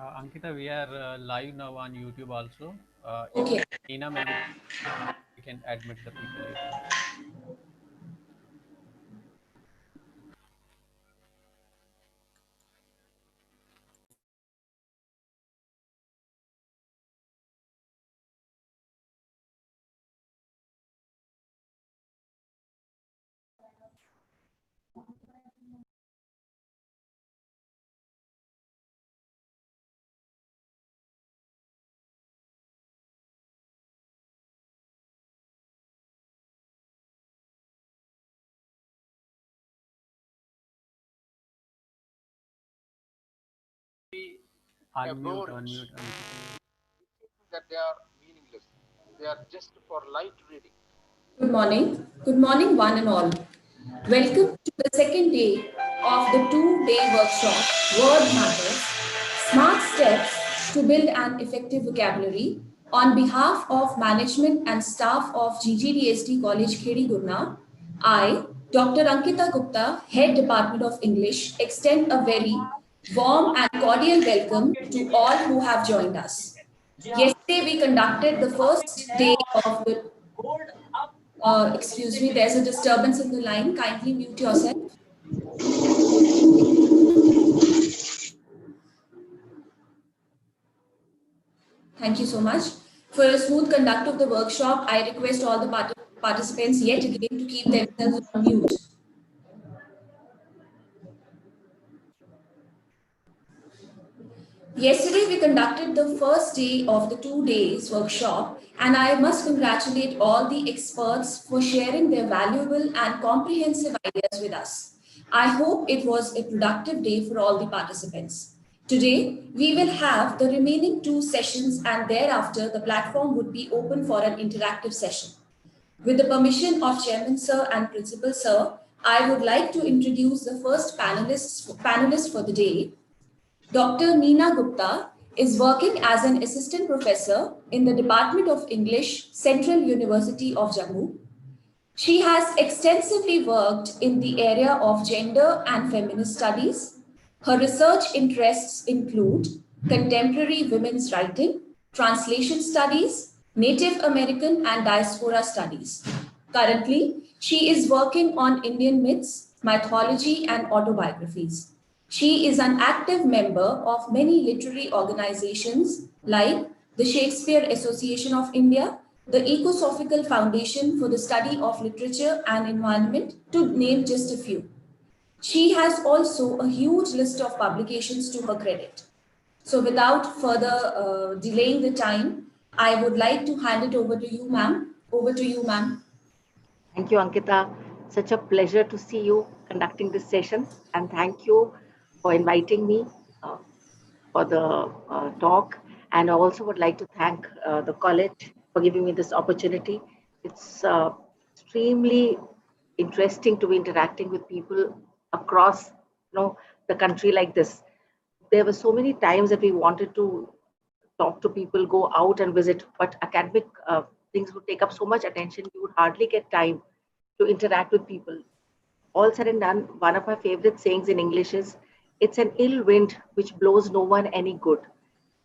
Ankita, we are live now on YouTube also. Okay. Neena, maybe we can admit the people later. Unmute, unmute, unmute. That they are meaningless. They are just for light reading. Good morning. Good morning, one and all. Welcome to the second day of the two-day workshop, Word Matters, Smart Steps to Build an Effective Vocabulary. On behalf of management and staff of GGDSD College Kheri Gurna, I, Dr. Ankita Gupta, Head Department of English, extend a very warm and cordial welcome to all who have joined us. Yesterday, we conducted the first day of the. Excuse me, there's a disturbance in the line. Kindly mute yourself. Thank you so much. For a smooth conduct of the workshop, I request all the participants yet again to keep themselves on mute. Yesterday, we conducted the first day of the 2 days workshop, and I must congratulate all the experts for sharing their valuable and comprehensive ideas with us. I hope it was a productive day for all the participants. Today, we will have the remaining 2 sessions, and thereafter, the platform would be open for an interactive session. With the permission of Chairman Sir and Principal Sir, I would like to introduce the first panelist for the day. Dr. Neena Gupta is working as an assistant professor in the Department of English, Central University of Jammu. She has extensively worked in the area of gender and feminist studies. Her research interests include contemporary women's writing, translation studies, Native American and diaspora studies. Currently, she is working on Indian myths, mythology, and autobiographies. She is an active member of many literary organizations like the Shakespeare Association of India, the Ecosophical Foundation for the Study of Literature and Environment, to name just a few. She has also a huge list of publications to her credit. So without further delaying the time, I would like to hand it over to you, ma'am. Over to you, ma'am. Thank you, Ankita. Such a pleasure to see you conducting this session, and thank you for inviting me for the talk. And I also would like to thank the college for giving me this opportunity. It's extremely interesting to be interacting with people across, the country like this. There were so many times that we wanted to talk to people, go out and visit, but academic things would take up so much attention, we would hardly get time to interact with people. All said and done, one of my favorite sayings in English is, it's an ill wind which blows no one any good.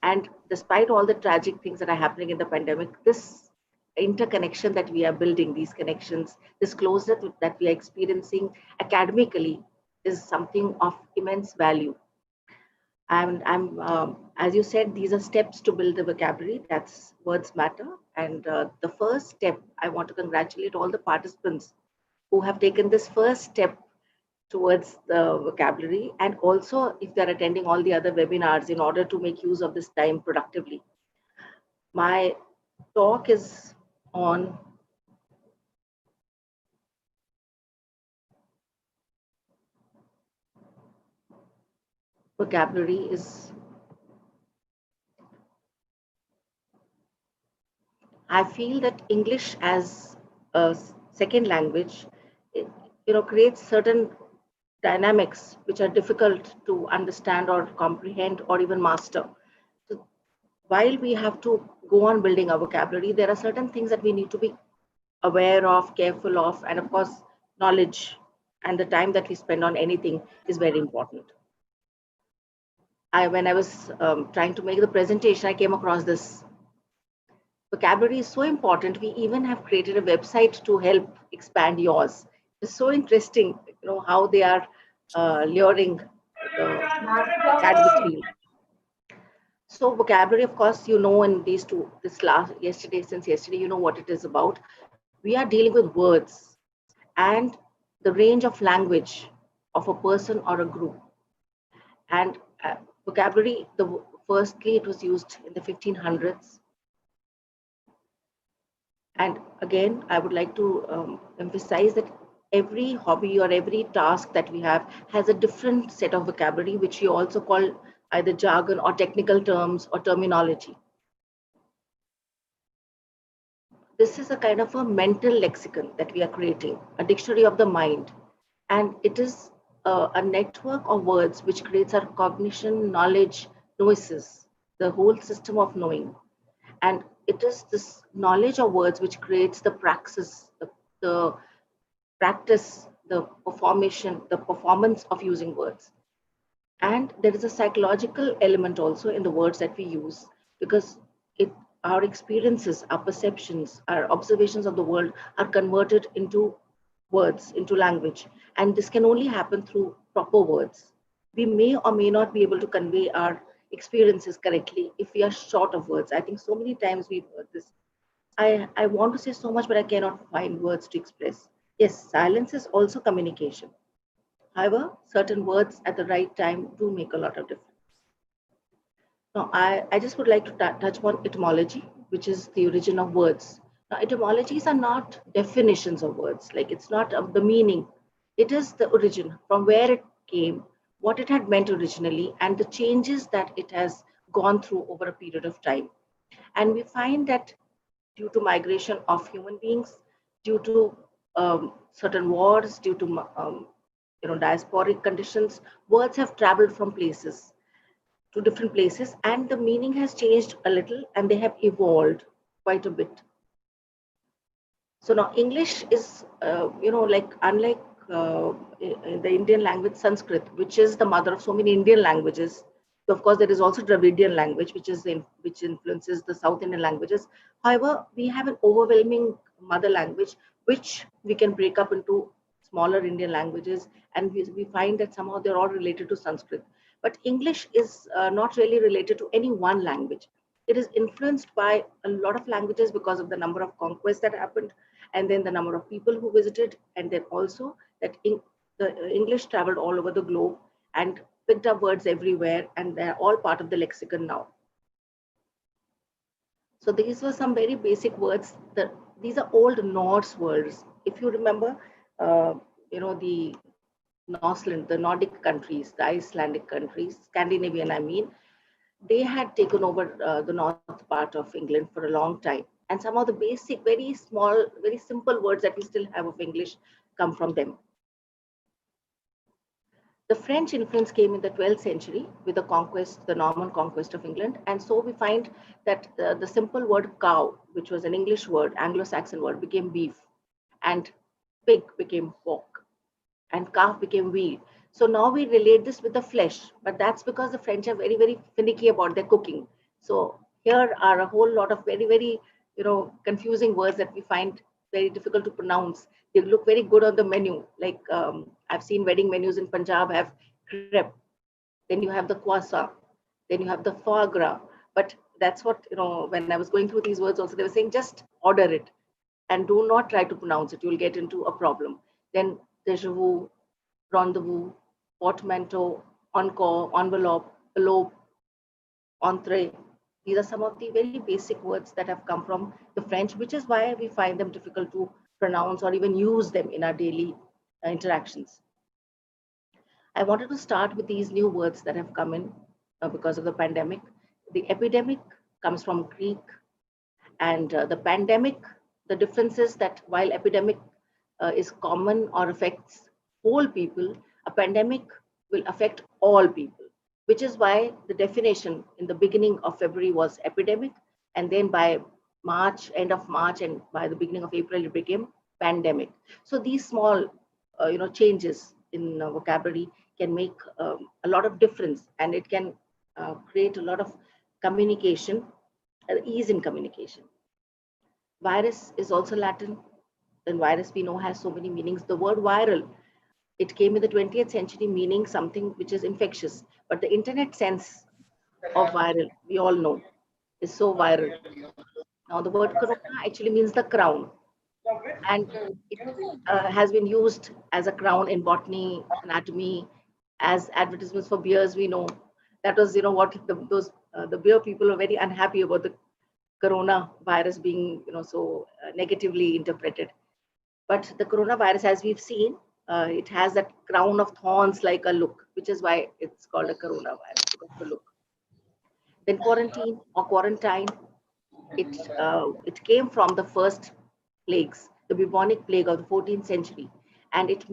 And despite all the tragic things that are happening in the pandemic, this interconnection that we are building, these connections, this closeness that we are experiencing academically is something of immense value. And as you said, these are steps to build the vocabulary. That's words matter. And the first step, I want to congratulate all the participants who have taken this first step towards the vocabulary, and also if they're attending all the other webinars in order to make use of this time productively. My talk is on vocabulary is, I feel that English as a second language, creates certain dynamics which are difficult to understand or comprehend or even master. So while we have to go on building our vocabulary, there are certain things that we need to be aware of, careful of, and of course, knowledge and the time that we spend on anything is very important. when I was trying to make the presentation, I came across this. Vocabulary is so important. We even have created a website to help expand yours. It's so interesting, how they are luring the academic field. So vocabulary, of course, in since yesterday, you know what it is about. We are dealing with words and the range of language of a person or a group. And vocabulary, firstly, it was used in the 1500s. And again, I would like to emphasize that every hobby or every task that we have has a different set of vocabulary, which we also call either jargon or technical terms or terminology. This is a kind of a mental lexicon that we are creating, a dictionary of the mind. And it is a network of words which creates our cognition, knowledge, noises, the whole system of knowing. And it is this knowledge of words which creates the praxis, the practice, the performance of using words. And there is a psychological element also in the words that we use, because our experiences, our perceptions, our observations of the world are converted into words, into language. And this can only happen through proper words. We may or may not be able to convey our experiences correctly if we are short of words. I think so many times we've heard this. I want to say so much, but I cannot find words to express. Yes, silence is also communication. However, certain words at the right time do make a lot of difference. Now, I just would like to touch upon etymology, which is the origin of words. Now, etymologies are not definitions of words, like it's not the meaning. It is the origin, from where it came, what it had meant originally, and the changes that it has gone through over a period of time. And we find that due to migration of human beings, due to certain wars, due to diasporic conditions, words have traveled from places to different places, and the meaning has changed a little, and they have evolved quite a bit. So now English is, unlike the Indian language Sanskrit, which is the mother of so many Indian languages. So of course, there is also Dravidian language, which influences the South Indian languages. However, we have an overwhelming mother language, which we can break up into smaller Indian languages, and we find that somehow they're all related to Sanskrit. But English is not really related to any one language. It is influenced by a lot of languages because of the number of conquests that happened, and then the number of people who visited, and then also that the English traveled all over the globe and picked up words everywhere, and they're all part of the lexicon now. So these were some very basic words. These are old Norse words. If you remember, the Norseland, the Nordic countries, the Icelandic countries, Scandinavian, I mean, they had taken over the north part of England for a long time. And some of the basic, very small, very simple words that we still have of English come from them. The French influence came in the 12th century with the conquest, the Norman conquest of England. And so we find that the simple word cow, which was an English word, Anglo-Saxon word, became beef, and pig became pork, and calf became veal. So now we relate this with the flesh, but that's because the French are very, very finicky about their cooking. So here are a whole lot of very, very, confusing words that we find very difficult to pronounce. They look very good on the menu. Like I've seen wedding menus in Punjab have crepe, then you have the croissant, then you have the foie gras. But that's what, when I was going through these words also, they were saying just order it and do not try to pronounce it. You'll get into a problem. Then déjà vu, rendezvous, portmanteau, encore, envelope, elope, entree. These are some of the very basic words that have come from the French, which is why we find them difficult to pronounce or even use them in our daily interactions. I wanted to start with these new words that have come in because of the pandemic. The epidemic comes from Greek, and the pandemic, the difference is that while epidemic is common or affects whole people, a pandemic will affect all people, which is why the definition in the beginning of February was epidemic, and then by March, end of March, and by the beginning of April, it became pandemic. So these small, changes in vocabulary can make a lot of difference, and it can create a lot of communication, ease in communication. Virus is also Latin, and virus we know has so many meanings. The word viral, it came in the 20th century meaning something which is infectious, but the internet sense of viral, we all know, is so viral. Now, the word corona actually means the crown, and it has been used as a crown in botany, anatomy, as advertisements for beers. We know that was, what the beer people were very unhappy about the corona virus being, so negatively interpreted. But the coronavirus, as we've seen, it has that crown of thorns like a look, which is why it's called a coronavirus, because of the look. Then quarantine or quarantine, it came from the first plagues, the bubonic plague of the 14th century, and it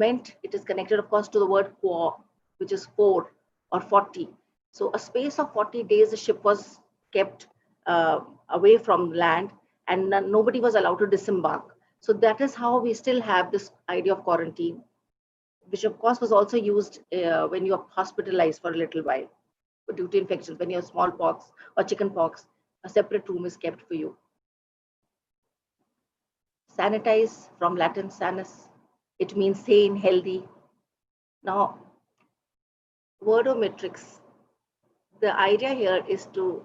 is connected, of course, to the word quar, which is 4 or 40. So a space of 40 days, the ship was kept away from land, and nobody was allowed to disembark. So that is how we still have this idea of quarantine, which of course was also used when you're hospitalized for a little while due to infections. When you have smallpox or chickenpox, a separate room is kept for you. Sanitize, from Latin sanus, it means sane, healthy. Now, wordometrics, the idea here is to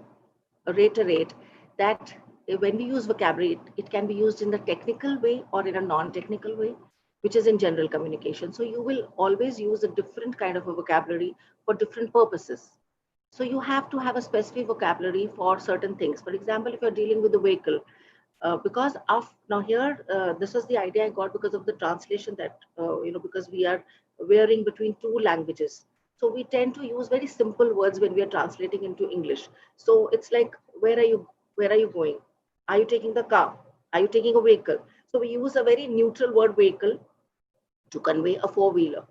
reiterate that when we use vocabulary, it can be used in the technical way or in a non-technical way, which is in general communication. So you will always use a different kind of a vocabulary for different purposes. So you have to have a specific vocabulary for certain things. For example, if you're dealing with a vehicle, because of now here, this was the idea I got because of the translation that, because we are varying between two languages. So we tend to use very simple words when we are translating into English. So it's like, where are you going? Are you taking the car? Are you taking a vehicle? So we use a very neutral word vehicle to convey a four-wheeler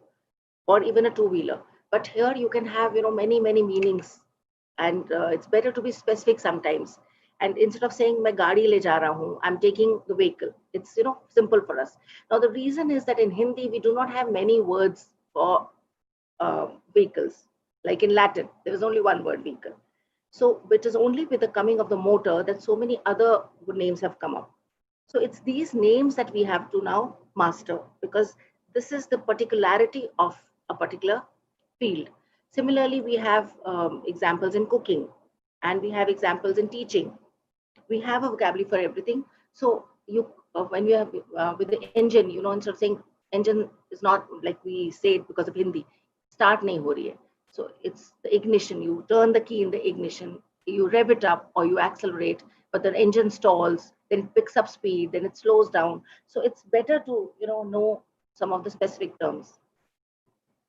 or even a two-wheeler. But here you can have, many, many meanings, and it's better to be specific sometimes. And instead of saying "मैं गाड़ी ले जा रहा हूँ," I'm taking the vehicle. It's simple for us. Now the reason is that in Hindi we do not have many words for vehicles. Like in Latin, there is only one word, vehicle. So it is only with the coming of the motor that so many other names have come up. So it's these names that we have to now master, because this is the particularity of a particular field. Similarly, we have examples in cooking, and we have examples in teaching. We have a vocabulary for everything. So when you have with the engine, instead of saying engine is not like we say it because of Hindi, start nahi ho rahi hai. So it's the ignition. You turn the key in the ignition, you rev it up or you accelerate, but the engine stalls, then it picks up speed, then it slows down. So it's better to know some of the specific terms.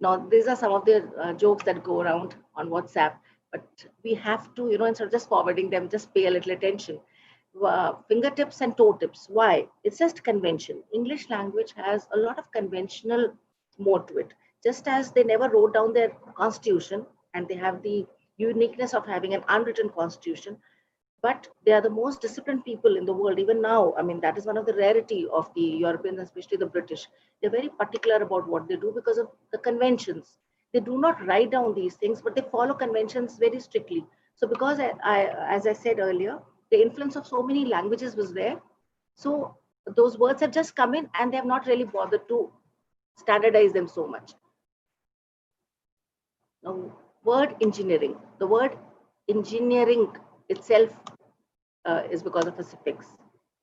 Now, these are some of the jokes that go around on WhatsApp, but we have to, instead of just forwarding them, just pay a little attention. Fingertips and toe tips. Why? It's just convention. English language has a lot of conventional mode to it. Just as they never wrote down their constitution, and they have the uniqueness of having an unwritten constitution, but they are the most disciplined people in the world. Even now, I mean, that is one of the rarity of the Europeans, especially the British. They're very particular about what they do because of the conventions. They do not write down these things, but they follow conventions very strictly. So because as I said earlier, the influence of so many languages was there. So those words have just come in, and they have not really bothered to standardize them so much. Now, word engineering. The word engineering itself is because of a suffix.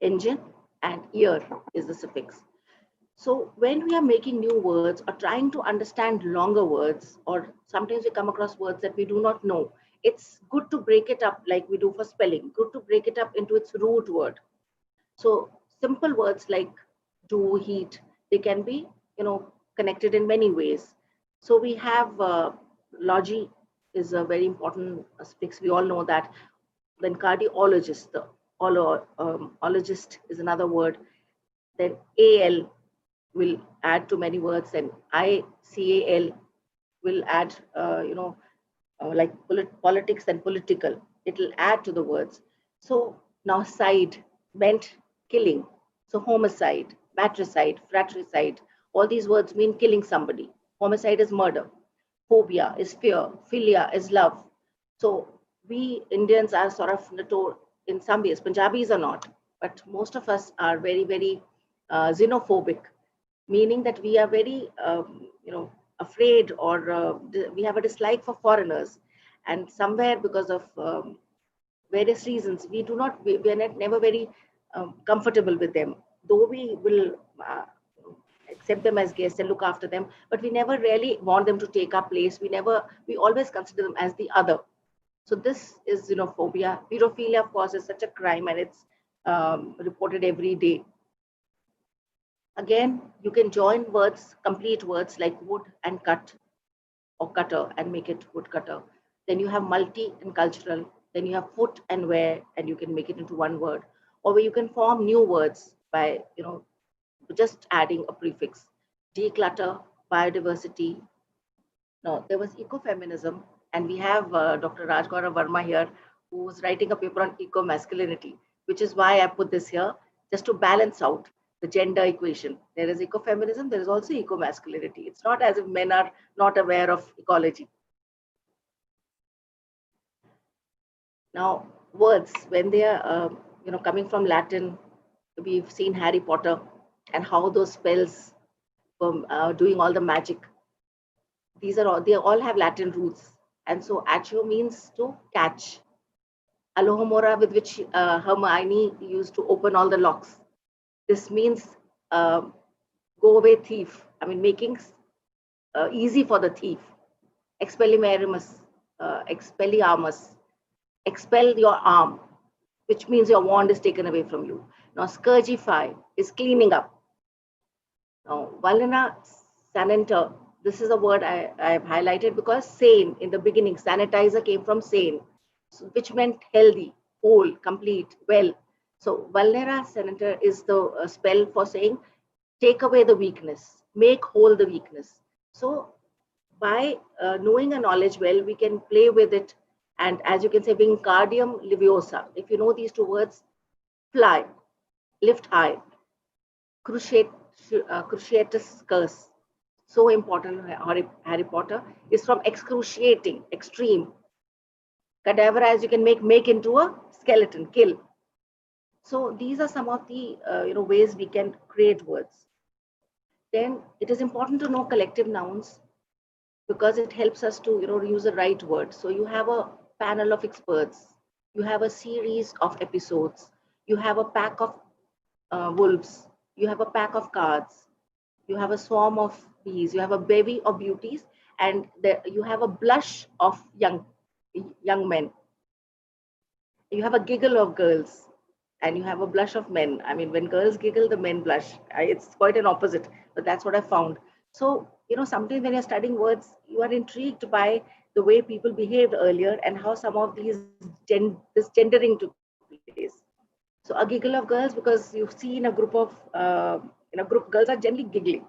Engine and ear is the suffix. So when we are making new words or trying to understand longer words, or sometimes we come across words that we do not know, it's good to break it up like we do for spelling, good to break it up into its root word. So simple words like do, heat, they can be, connected in many ways. So we have logy is a very important suffix. We all know that. Then cardiologist, the ologist is another word. Then AL will add to many words, and ICAL will add, like politics and political. It will add to the words. So now side meant killing. So homicide, matricide, fratricide, all these words mean killing somebody. Homicide is murder. Phobia is fear. Philia is love. So we Indians are sort of in some ways, Punjabis are not, but most of us are very, very xenophobic, meaning that we are very, afraid, or we have a dislike for foreigners. And somewhere, because of various reasons, we are never very comfortable with them, though we will accept them as guests and look after them, but we never really want them to take our place. We always consider them as the other. So this is xenophobia. Pedophilia, of course, is such a crime, and it's reported every day. Again, you can join words, complete words like wood and cut, or cutter, and make it wood cutter. Then you have multi and cultural. Then you have foot and wear, and you can make it into one word. Or where you can form new words by just adding a prefix. Declutter, biodiversity. Now, there was ecofeminism, and we have Dr. Gaurav Verma here, who was writing a paper on eco-masculinity, which is why I put this here, just to balance out the gender equation. There is ecofeminism, there is also eco-masculinity. It's not as if men are not aware of ecology. Now, words, when they are coming from Latin, we've seen Harry Potter and how those spells from doing all the magic. They all have Latin roots. And so accio means to catch. Alohomora, with which Hermione used to open all the locks. This means go away thief. I mean, making easy for the thief. Expelliarmus, expelliarmus, expel your arm, which means your wand is taken away from you. Now, scourgify is cleaning up. Now, valena sanenter, this is a word I have highlighted because sane, in the beginning, sanitizer came from sane, which meant healthy, whole, complete, well. So, valera sanenter is the spell for saying take away the weakness, make whole the weakness. So, by knowing a knowledge well, we can play with it. And as you can say, Wingardium Leviosa. If you know these two words, fly, lift high, cruciatus curse. So important, Harry Potter is from excruciating, extreme. Cadaver, as you can make into a skeleton, kill. So these are some of the ways we can create words. Then it is important to know collective nouns, because it helps us to use the right word. So you have a panel of experts, you have a series of episodes, you have a pack of wolves, you have a pack of cards, you have a swarm of bees, you have a bevy of beauties, and you have a blush of young men. You have a giggle of girls, and you have a blush of men. I mean, when girls giggle, the men blush. It's quite an opposite, but that's what I found. So, sometimes when you're studying words, you are intrigued by the way people behaved earlier and how some of this gendering took place. So, a giggle of girls, because you see in a group, girls are generally giggling.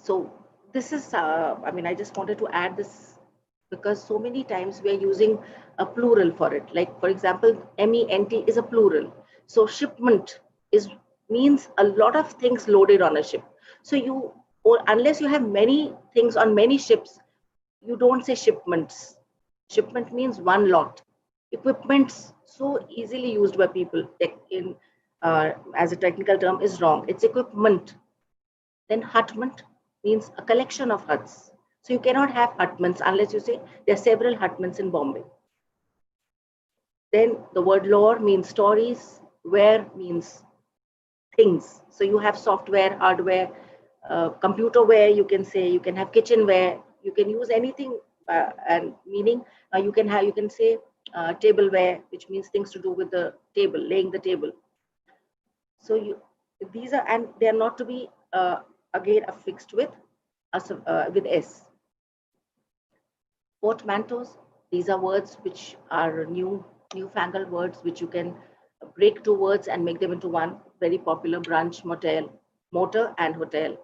So, this is, I just wanted to add this because so many times we are using a plural for it. Like, for example, MENT is a plural. So shipment means a lot of things loaded on a ship. So unless you have many things on many ships, you don't say shipments. Shipment means one lot. Equipments, so easily used by people as a technical term, is wrong. It's equipment. Then hutment means a collection of huts. So you cannot have hutments unless you say there are several hutments in Bombay. Then the word lore means stories, ware means things. So you have software, hardware, computer ware, you can say, you can have kitchenware, you can use anything, and meaning you can say tableware, which means things to do with the table, laying the table. So these are, and they are not to be again affixed with S. Portmanteaux, these are words which are newfangled words which you can break two words and make them into one. Very popular: brunch, motor and hotel.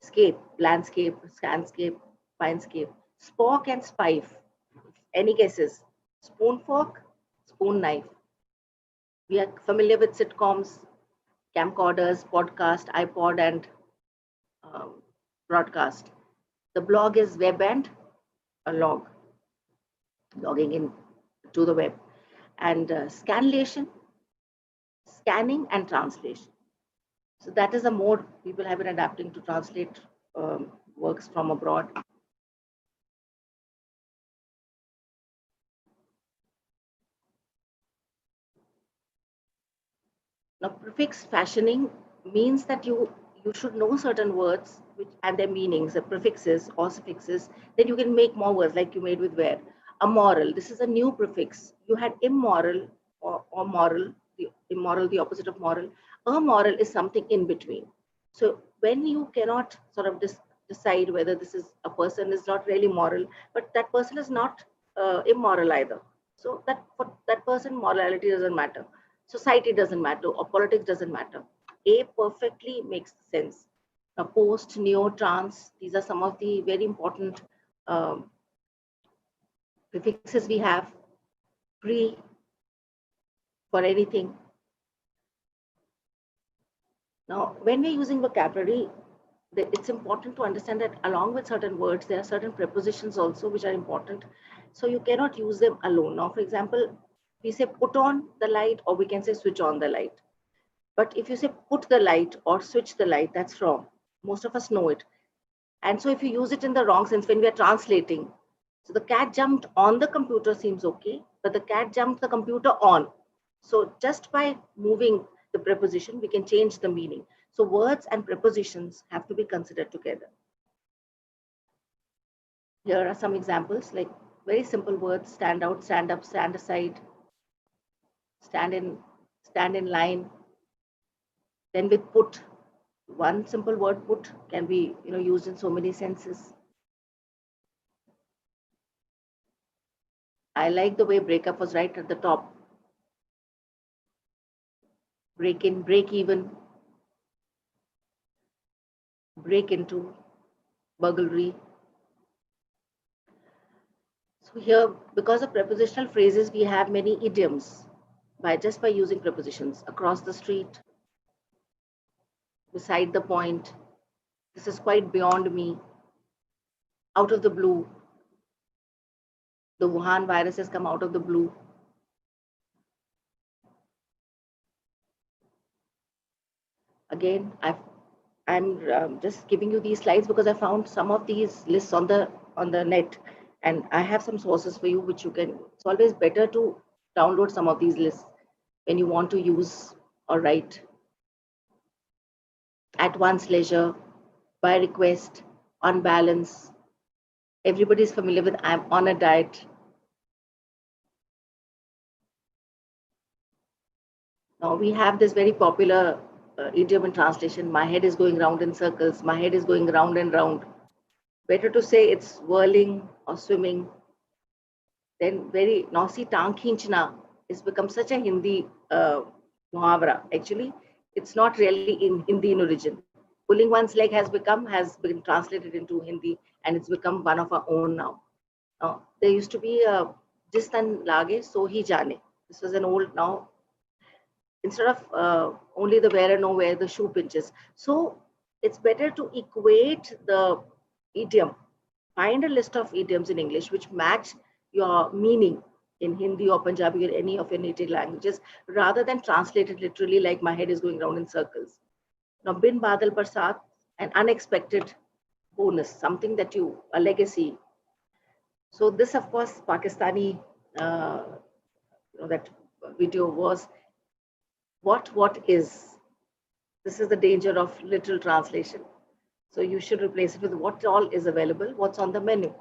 Scape, landscape, scanscape, finescape. Spork and spife. Any guesses? Spoon fork, spoon knife. We are familiar with sitcoms, camcorders, podcast, iPod, and broadcast. The blog is web and a log, logging in to the web. And scanlation, scanning and translation. So that is a mode people have been adapting to translate works from abroad. Now, prefix fashioning means that you should know certain words which and their meanings, the prefixes or suffixes. Then you can make more words like you made with where. Amoral. This is a new prefix. You had immoral or moral. The immoral, the opposite of moral. Amoral is something in between. So when you cannot sort of decide whether this is a person is not really moral, but that person is not immoral either. So that for that person, morality doesn't matter. Society doesn't matter, or politics doesn't matter. A perfectly makes sense. Now, post, neo, trans, these are some of the very important prefixes we have. Pre, for anything. Now, when we're using vocabulary, it's important to understand that along with certain words, there are certain prepositions also which are important. So you cannot use them alone. Now, for example, we say put on the light, or we can say switch on the light. But if you say put the light or switch the light, that's wrong. Most of us know it. And so if you use it in the wrong sense when we are translating, so the cat jumped on the computer seems okay, but the cat jumped the computer on. So just by moving the preposition, we can change the meaning. So words and prepositions have to be considered together. Here are some examples, like very simple words: stand out, stand up, stand aside, stand in line. Then with put, one simple word put can be used in so many senses. I like the way breakup was right at the top. Break in, break even, break into, burglary. So here, because of prepositional phrases, we have many idioms just by using prepositions. Across the street, beside the point, this is quite beyond me, out of the blue, the Wuhan virus has come out of the blue. Again, I'm just giving you these slides because I found some of these lists on the net, and I have some sources for you which you can. It's always better to download some of these lists when you want to use or write at one's leisure, by request, on balance. Everybody is familiar with I'm on a diet. Now we have this very popular idiom in translation: my head is going round in circles, my head is going round and round. Better to say it's whirling or swimming. Then now see, tang khinchna has become such a Hindi muhavara. Actually, it's not really in Hindi in origin. Pulling one's leg has been translated into Hindi, and it's become one of our own now. There used to be jis tan lage so hi jane. This was an old now. Instead of only the wearer know where the shoe pinches. So it's better to equate the idiom. Find a list of idioms in English which match your meaning in Hindi or Punjabi or any of your native languages, rather than translate it literally like my head is going round in circles. Now, bin badal barsat, an unexpected bonus, something that a legacy. So this, of course, Pakistani, that video was what is. This is the danger of literal translation. So you should replace it with what all is available, what's on the menu.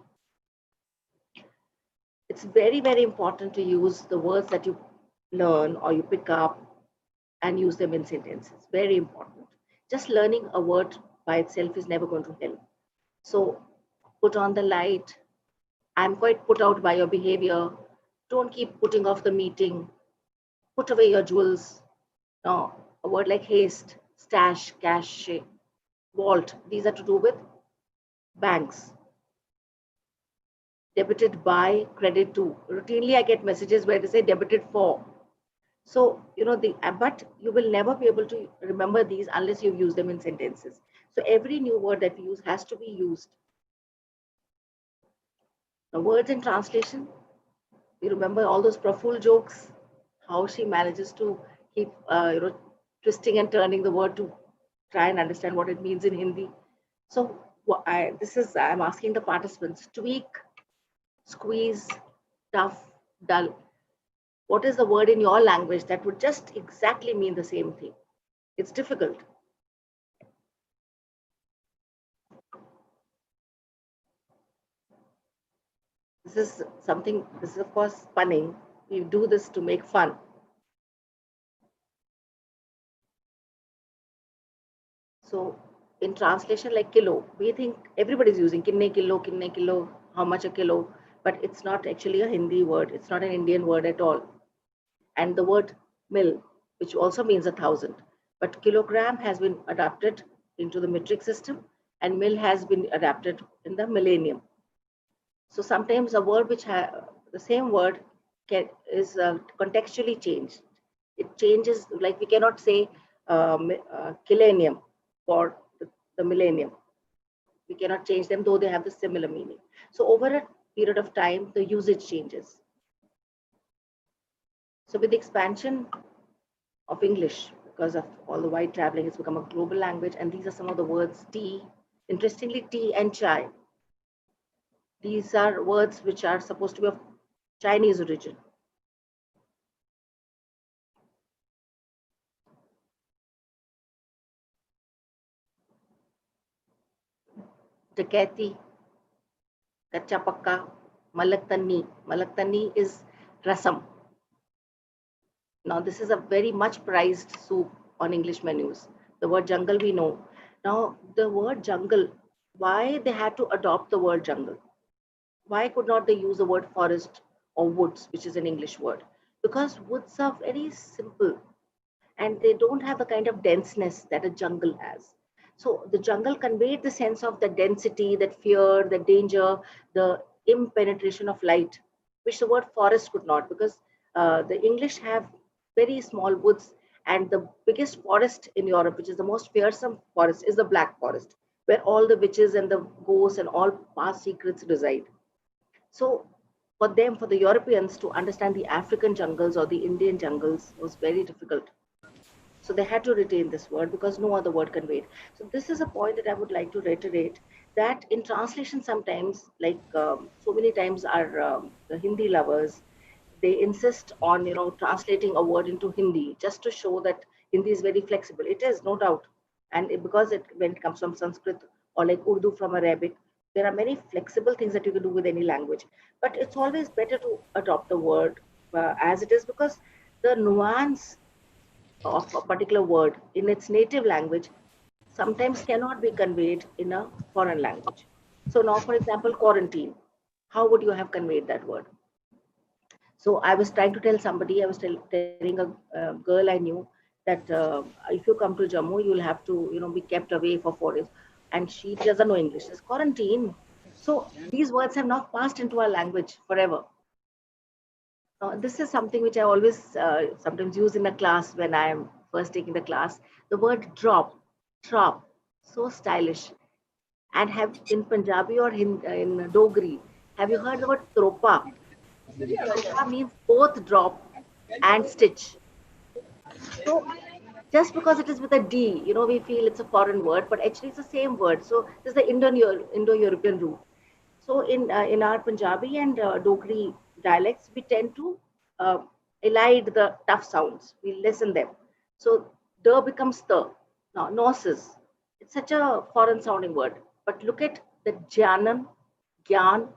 It's very, very important to use the words that you learn or you pick up and use them in sentences. Very important. Just learning a word by itself is never going to help. So put on the light. I'm quite put out by your behavior. Don't keep putting off the meeting. Put away your jewels. Now, a word like haste, stash, cash, vault. These are to do with banks. Debited by, credit to. Routinely, I get messages where they say debited for. So, but you will never be able to remember these unless you use them in sentences. So every new word that we use has to be used Now, words in translation, you remember all those Praful jokes, how she manages to keep, twisting and turning the word to try and understand what it means in Hindi. So I'm asking the participants, tweak, squeeze, tough, dull. What is the word in your language that would just exactly mean the same thing? It's difficult. This is something, this is of course punning. We do this to make fun. So in translation like kilo, we think everybody's using kinne kilo, how much a kilo, but it's not actually a Hindi word. It's not an Indian word at all. And the word mil, which also means 1,000, but kilogram has been adapted into the metric system and mil has been adapted in the millennium. So sometimes a word which has the same word is contextually changed. It changes, like we cannot say millennium for the millennium. We cannot change them, though they have the similar meaning. So over a period of time, the usage changes. So with the expansion of English, because of all the wide traveling, it's become a global language. And these are some of the words. Tea, interestingly, tea and chai. These are words which are supposed to be of Chinese origin. Dakati, kacha pakka, malak tanni is rasam. Now this is a very much prized soup on English menus. The word jungle we know. Now the word jungle, why they had to adopt the word jungle? Why could not they use the word forest or woods, which is an English word? Because woods are very simple and they don't have the kind of denseness that a jungle has. So the jungle conveyed the sense of the density, that fear, the danger, the impenetration of light, which the word forest could not, because the English have very small woods, and the biggest forest in Europe, which is the most fearsome forest, is the Black Forest, where all the witches and the ghosts and all past secrets reside. So for them, for the Europeans to understand the African jungles or the Indian jungles was very difficult. So they had to retain this word because no other word conveyed. So this is a point that I would like to reiterate, that in translation sometimes, like so many times the Hindi lovers, they insist on translating a word into Hindi just to show that Hindi is very flexible. It is, no doubt. And because when it comes from Sanskrit or like Urdu from Arabic, there are many flexible things that you can do with any language. But it's always better to adopt the word as it is, because the nuance of a particular word in its native language sometimes cannot be conveyed in a foreign language. So now, for example, quarantine. How would you have conveyed that word? So I was trying to tell somebody, I was telling a girl I knew that if you come to Jammu, you'll have to, be kept away for 4 days. And she doesn't know English. It's quarantine. So these words have now passed into our language forever. This is something which I always sometimes use in a class when I am first taking the class. The word drop, so stylish. And have in Punjabi or in Dogri, have you heard the word tropa? Tropa means both drop and stitch. So just because it is with a D, we feel it's a foreign word, but actually it's the same word. So this is the Indo-European root. So in our Punjabi and Dogri dialects, we tend to uh, elide the tough sounds. We lessen them. So the becomes the. Now gnosis. It's such a foreign sounding word. But look at the jnanam, gyan,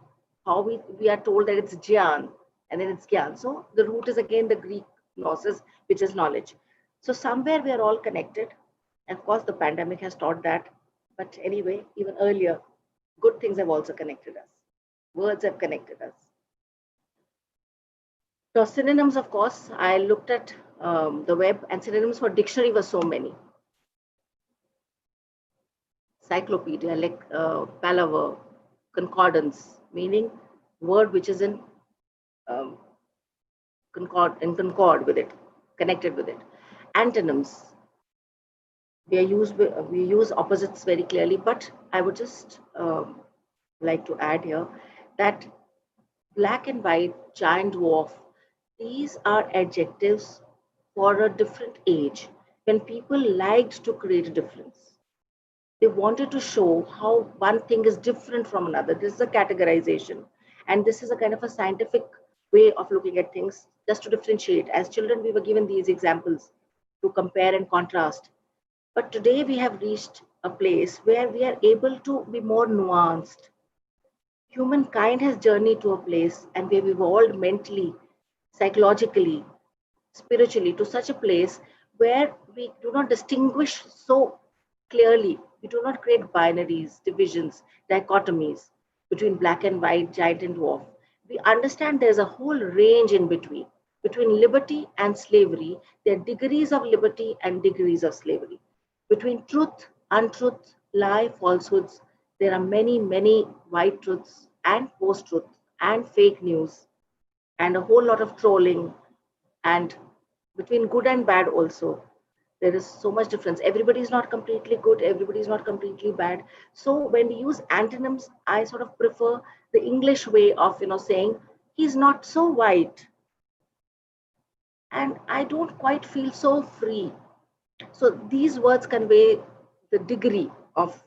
how we are told that it's jnana and then it's gyan. So the root is again the Greek gnosis, which is knowledge. So somewhere we are all connected. And of course, the pandemic has taught that. But anyway, even earlier, good things have also connected us. Words have connected us. So synonyms, of course, I looked at the web, and synonyms for dictionary were so many. Cyclopedia, like palaver, concordance, meaning word which is in concord with it, connected with it. Antonyms, we use opposites very clearly, but I would just like to add here that black and white, giant, dwarf, these are adjectives for a different age when people liked to create a difference. They wanted to show how one thing is different from another. This is a categorization, and this is a kind of a scientific way of looking at things just to differentiate. As children, we were given these examples to compare and contrast. But today we have reached a place where we are able to be more nuanced. Humankind has journeyed to a place and we have evolved mentally, psychologically, spiritually to such a place where we do not distinguish so clearly. We do not create binaries, divisions, dichotomies between black and white, giant and dwarf. We understand there's a whole range in between. Between liberty and slavery, there are degrees of liberty and degrees of slavery. Between truth, untruth, lie, falsehoods, there are many, many white truths and post truth and fake news and a whole lot of trolling, and between good and bad also there is so much difference. Everybody is not completely good, everybody is not completely bad. So when we use antonyms, I sort of prefer the English way of saying he's not so white, and I don't quite feel so free. So these words convey the degree of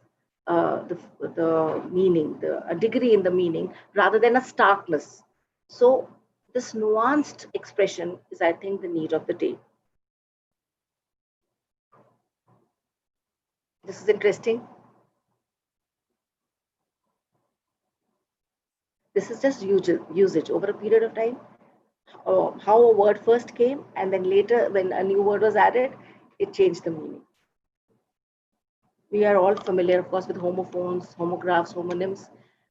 the meaning, a degree in the meaning rather than a starkness. So this nuanced expression is, I think, the need of the day. This is interesting. This is just usage over a period of time. How a word first came, and then later when a new word was added, it changed the meaning. We are all familiar, of course, with homophones, homographs, homonyms,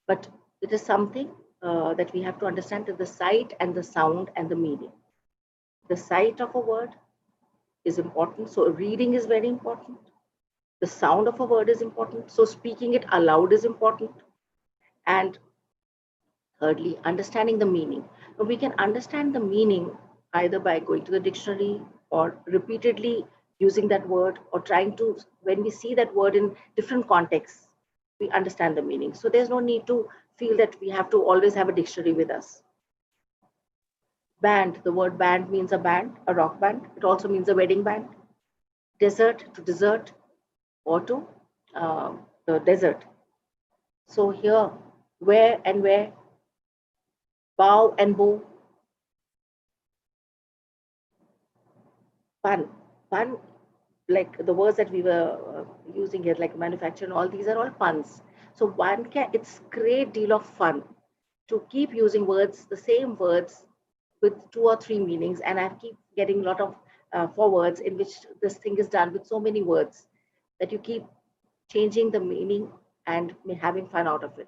but it is something that we have to understand, that the sight and the sound and the meaning. The sight of a word is important, so reading is very important. The sound of a word is important, so speaking it aloud is important. And thirdly, understanding the meaning. Now, we can understand the meaning either by going to the dictionary or repeatedly using that word, or trying to, when we see that word in different contexts, we understand the meaning. So there's no need to feel that we have to always have a dictionary with us. Band, the word band means a band, a rock band. It also means a wedding band. Desert, to desert, or to the desert. So here, where and where, bow and bow, fun, like the words that we were using here, like manufacture and all, these are all puns. So it's great deal of fun to keep using words, the same words with 2 or 3 meanings, and I keep getting a lot of forwards in which this thing is done with so many words that you keep changing the meaning and having fun out of it.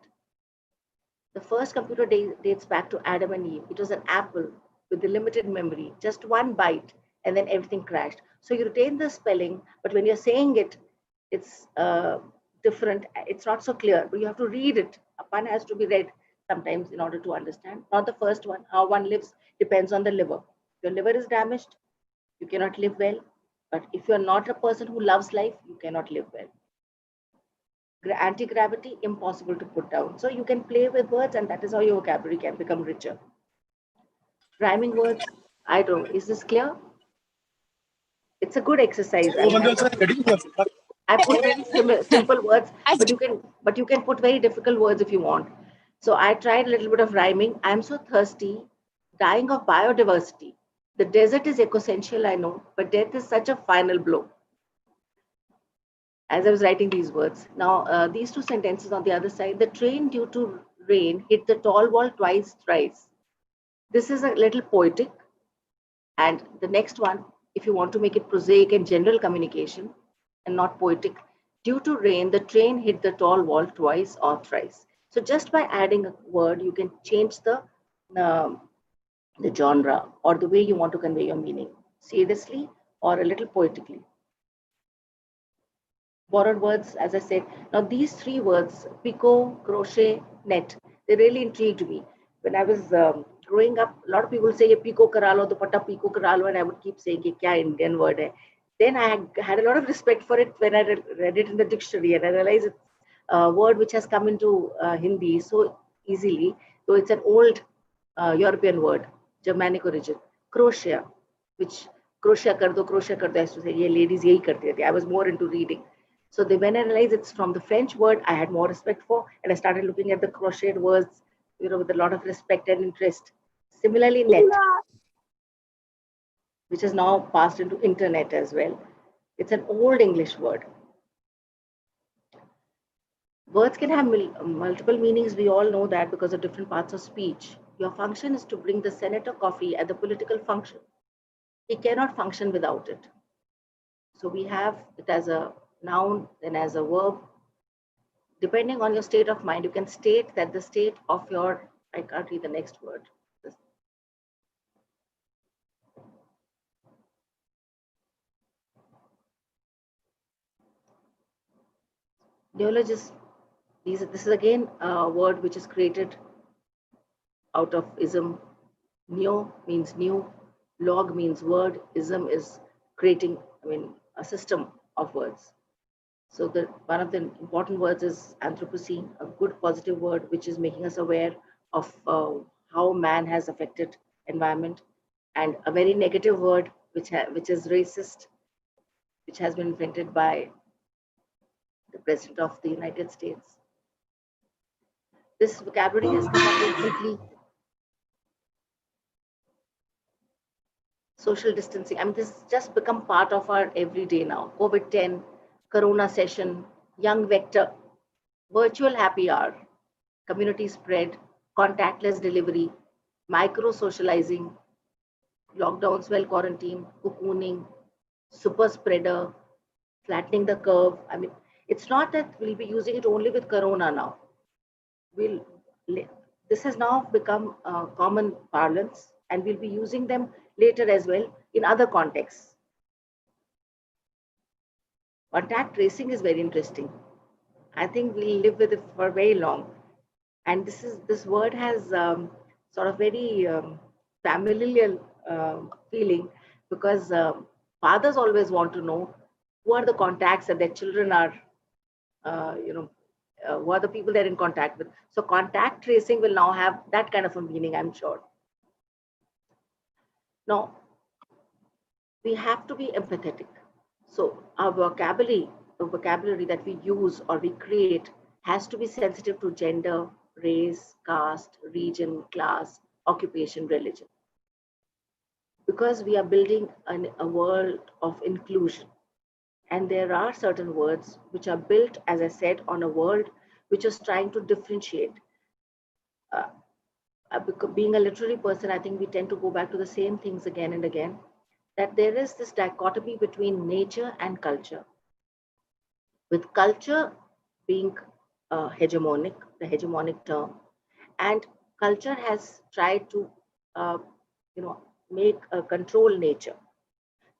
The first computer dates back to Adam and Eve. It was an apple with a limited memory, just one bite, and then everything crashed. So you retain the spelling, but when you're saying it, it's different. It's not so clear, but you have to read it. A pun has to be read sometimes in order to understand. Not the first one. How one lives depends on the liver. If your liver is damaged, you cannot live well. But if you're not a person who loves life, you cannot live well. Anti-gravity, impossible to put down. So you can play with words, and that is how your vocabulary can become richer. Rhyming words, I don't know, is this clear? It's a good exercise. I put very simple words, but you can put very difficult words if you want. So I tried a little bit of rhyming. I'm so thirsty, dying of biodiversity. The desert is eco-essential, I know, but death is such a final blow. As I was writing these words. Now, these 2 sentences on the other side, the train due to rain hit the tall wall twice, thrice. This is a little poetic. And the next one, if you want to make it prosaic and general communication and not poetic, due to rain, the train hit the tall wall twice or thrice. So just by adding a word, you can change the genre or the way you want to convey your meaning, seriously or a little poetically. Borrowed words, as I said. Now these 3 words, picot, crochet, net, they really intrigued me. When I was growing up, a lot of people say, picot karalo, dupatta picot karalo, and I would keep saying, kya Indian word hai. Then I had a lot of respect for it when I read it in the dictionary, and I realized it's a word which has come into Hindi so easily, though it's an old European word, Germanic origin. Crochet, which crochet kar do, I used to say, ye ladies yehi karti thi. I was more into reading. So when I realized it's from the French word, I had more respect for, and I started looking at the crocheted words, with a lot of respect and interest. Similarly, net, which is now passed into internet as well. It's an old English word. Words can have multiple meanings. We all know that because of different parts of speech. Your function is to bring the senator coffee at the political function. He cannot function without it. So we have it as a noun, then as a verb. Depending on your state of mind, you can state that the state of your, I can't read the next word. Neologisms. This is again a word which is created out of ism. Neo means new, log means word, ism is creating, a system of words. So one of the important words is Anthropocene, a good positive word which is making us aware of how man has affected environment, and a very negative word which is racist, which has been invented by the President of the United States. This vocabulary has come up recently. Social distancing, this has just become part of our everyday now. COVID-10, Corona session, young vector, virtual happy hour, community spread, contactless delivery, micro socializing, lockdowns while quarantine, cocooning, super spreader, flattening the curve. It's not that we'll be using it only with Corona now. This has now become common parlance, and we'll be using them later as well in other contexts. Contact tracing is very interesting. I think we'll live with it for very long. And this word has sort of very familial feeling, because fathers always want to know who are the contacts that their children are, who are the people they're in contact with. So contact tracing will now have that kind of a meaning, I'm sure. Now, we have to be empathetic. So our vocabulary that we use or we create has to be sensitive to gender, race, caste, region, class, occupation, religion. Because we are building a world of inclusion. And there are certain words which are built, as I said, on a world which is trying to differentiate. Being a literary person, I think we tend to go back to the same things again and again, that there is this dichotomy between nature and culture. With culture being the hegemonic term, and culture has tried to, control nature.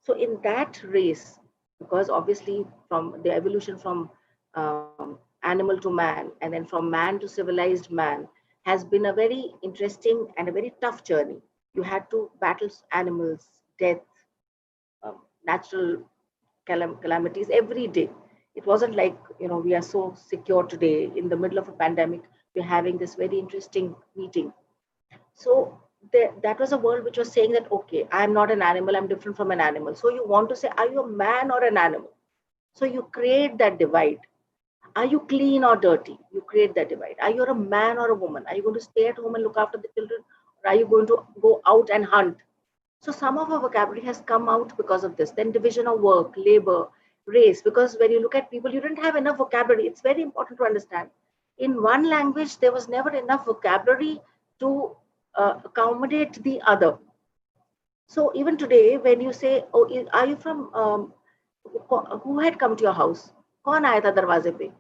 So in that race, because obviously from the evolution from animal to man, and then from man to civilized man, has been a very interesting and a very tough journey. You had to battle animals, death, natural calamities every day. It wasn't like, we are so secure today in the middle of a pandemic. We're having this very interesting meeting. So that was a world which was saying that, okay, I'm not an animal, I'm different from an animal. So you want to say, are you a man or an animal? So you create that divide. Are you clean or dirty? You create that divide. Are you a man or a woman? Are you going to stay at home and look after the children? Or are you going to go out and hunt? So some of our vocabulary has come out because of this. Then division of work, labor, race. Because when you look at people, you didn't have enough vocabulary. It's very important to understand. In one language, there was never enough vocabulary to accommodate the other. So even today, when you say, oh, are you from, who had come to your house? Kaun aaya tha darwaze pe?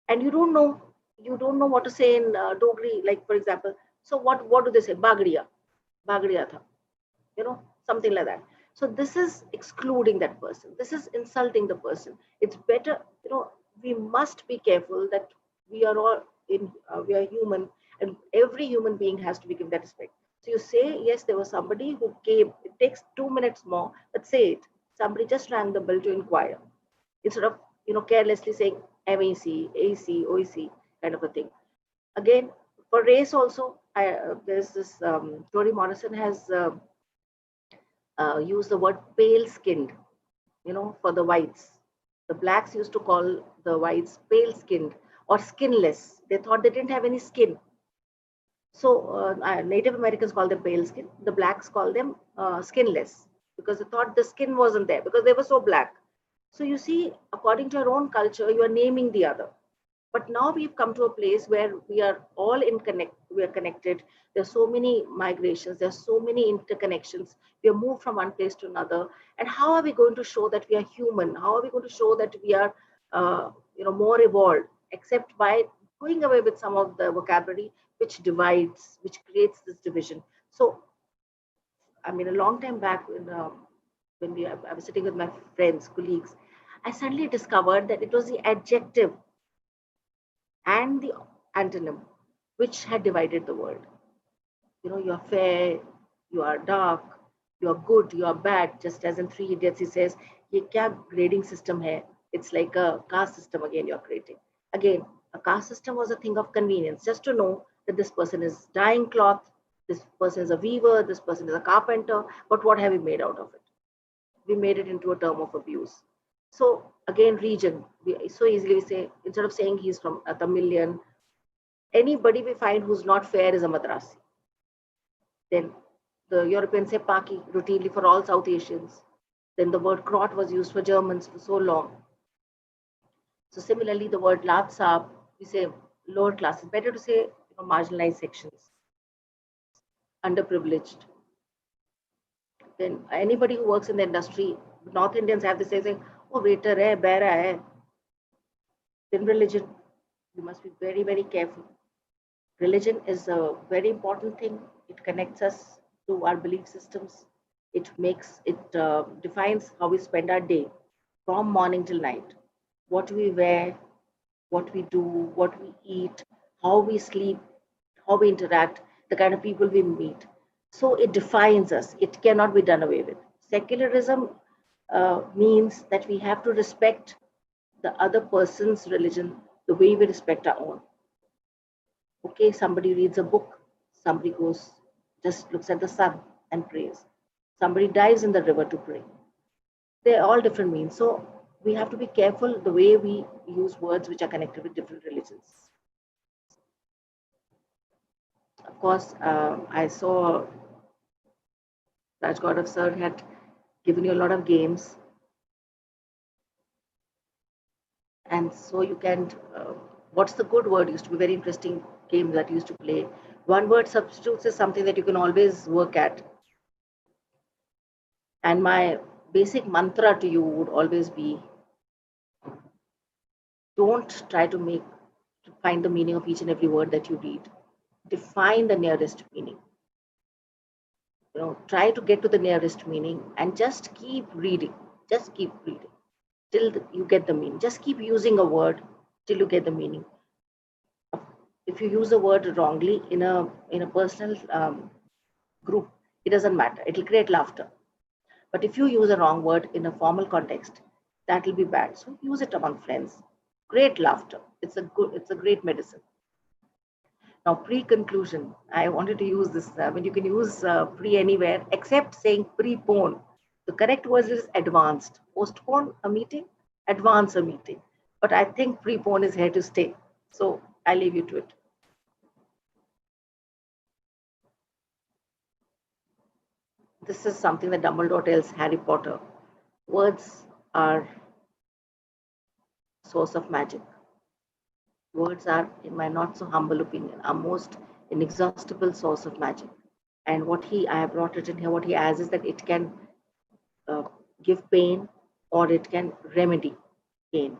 And you don't know what to say in Dogri, like for example. So what do they say? Bagdiya tha. Something like that. So this is excluding that person. This is insulting the person. It's better, we must be careful that we are all we are human, and every human being has to be given that respect. So you say, yes, there was somebody who came. It takes 2 minutes more, but say it. Somebody just rang the bell to inquire, instead of carelessly saying MEC, AC, OEC kind of a thing. Again, for race also, there's this Tori Morrison has used the word pale skinned, for the whites. The blacks used to call the whites pale skinned or skinless. They thought they didn't have any skin. So Native Americans call them pale skin. The blacks call them skinless because they thought the skin wasn't there because they were so black. So you see, according to your own culture, you are naming the other. But now we've come to a place where we are all we are connected. There's so many migrations, there's so many interconnections. We are moved from one place to another. And how are we going to show that we are human? How are we going to show that we are more evolved, except by doing away with some of the vocabulary which divides, which creates this division. So I mean, a long time back when I was sitting with my friends, colleagues, I suddenly discovered that it was the adjective and the antonym which had divided the world. You are fair, you are dark, you are good, you are bad. Just as in Three Idiots, he says, "Ye kya grading system hai?" It's like a caste system again you're creating. Again, a caste system was a thing of convenience, just to know that this person is dyeing cloth, this person is a weaver, this person is a carpenter. But what have we made out of it? We made it into a term of abuse. So again, region, so easily we say, instead of saying he's from a Tamilian, anybody we find who's not fair is a Madrasi. Then the Europeans say Paki routinely for all South Asians. Then the word krot was used for Germans for so long. So similarly, the word lat saab, we say lower classes. Better to say marginalized sections, underprivileged. Then anybody who works in the industry, North Indians have this saying, "Oh, waiter hai, bearer hai." In religion, you must be very, very careful. Religion is a very important thing. It connects us to our belief systems. It defines how we spend our day from morning till night. What we wear, what we do, what we eat, how we sleep, how we interact, the kind of people we meet. So it defines us. It cannot be done away with. Secularism means that we have to respect the other person's religion the way we respect our own. Okay, somebody reads a book, somebody just looks at the sun and prays. Somebody dives in the river to pray. They're all different means. So we have to be careful the way we use words which are connected with different religions. Of course, I saw Raj Gaurav sir had given you a lot of games. And so you can, what's the good word? Used to be very interesting game that used to play. One word substitutes is something that you can always work at. And my basic mantra to you would always be, don't try to find the meaning of each and every word that you read. Define the nearest meaning. Try to get to the nearest meaning and just keep reading. Just keep reading till you get the meaning. Just keep using a word till you get the meaning. If you use a word wrongly in a personal group, it doesn't matter. It will create laughter. But if you use a wrong word in a formal context, that will be bad. So use it among friends. Great laughter. It's a great medicine. Now, pre-conclusion. I wanted to use this. You can use pre anywhere except saying prepone. The correct word is advanced. Postpone a meeting, advance a meeting. But I think prepone is here to stay. So I leave you to it. This is something that Dumbledore tells Harry Potter. Words are source of magic. Words are, in my not so humble opinion, a most inexhaustible source of magic. And I have brought it in here, what he adds is that it can give pain or it can remedy pain.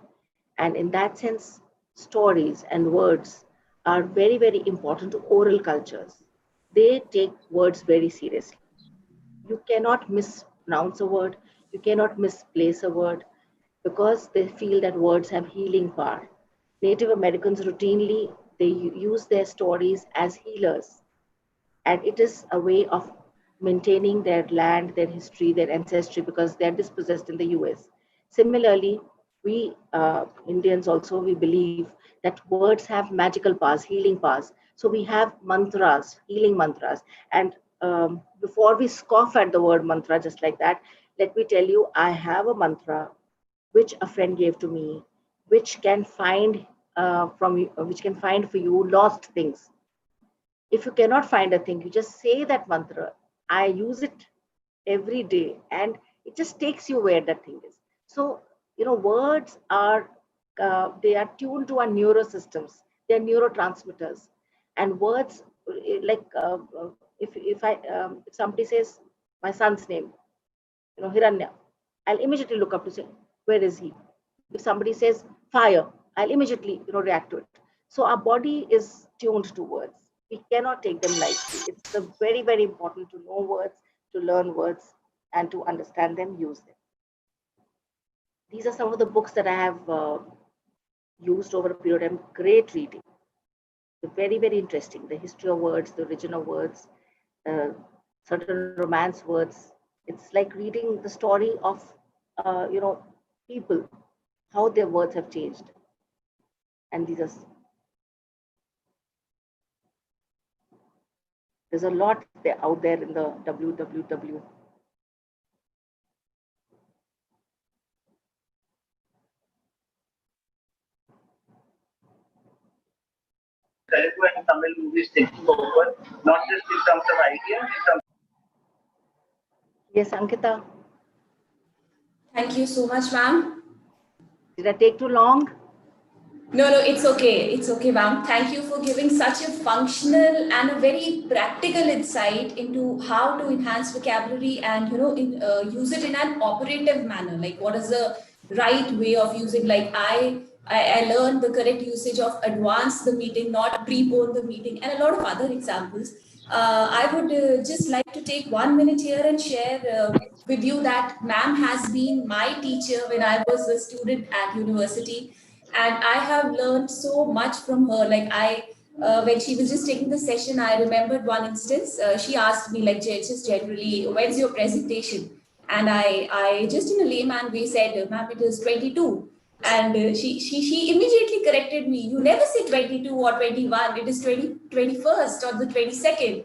And in that sense, stories and words are very, very important to oral cultures. They take words very seriously. You cannot mispronounce a word, you cannot misplace a word because they feel that words have healing power. Native Americans routinely, they use their stories as healers. And it is a way of maintaining their land, their history, their ancestry, because they're dispossessed in the US. Similarly, we Indians also, we believe that words have magical powers, healing powers. So we have mantras, healing mantras. And before we scoff at the word mantra just like that, let me tell you, I have a mantra which a friend gave to me, which can find which can find for you lost things. If you cannot find a thing, you just say that mantra. I use it every day, and it just takes you where that thing is. So words are they are tuned to our neurosystems. They are neurotransmitters, and words like if somebody says my son's name, Hiranya, I'll immediately look up to say, where is he? If somebody says fire, I'll immediately react to it. So our body is tuned to words. We cannot take them lightly. It's very, very important to know words, to learn words, and to understand them, use them. These are some of the books that I have used over a period of time. Great reading. They're very, very interesting. The history of words, the origin of words, certain romance words. It's like reading the story of, people, how their words have changed. And there's a lot out there in the www. Telugu and Tamil movies taking over, not just in terms of ideas. Yes, Ankita. Thank you so much, ma'am. Did I take too long? No, it's okay. It's okay, ma'am. Thank you for giving such a functional and a very practical insight into how to enhance vocabulary and use it in an operative manner. Like, what is the right way of using? Like, I learned the correct usage of advance the meeting, not prepone the meeting, and a lot of other examples. I would just like to take 1 minute here and share with you that ma'am has been my teacher when I was a student at university. And I have learned so much from her. Like when she was just taking the session, I remembered one instance. She asked me, like, just generally, when's your presentation? And I just in a layman way said, ma'am, it is 22. And she immediately corrected me. You never say 22 or 21. It is 21st or the 22nd.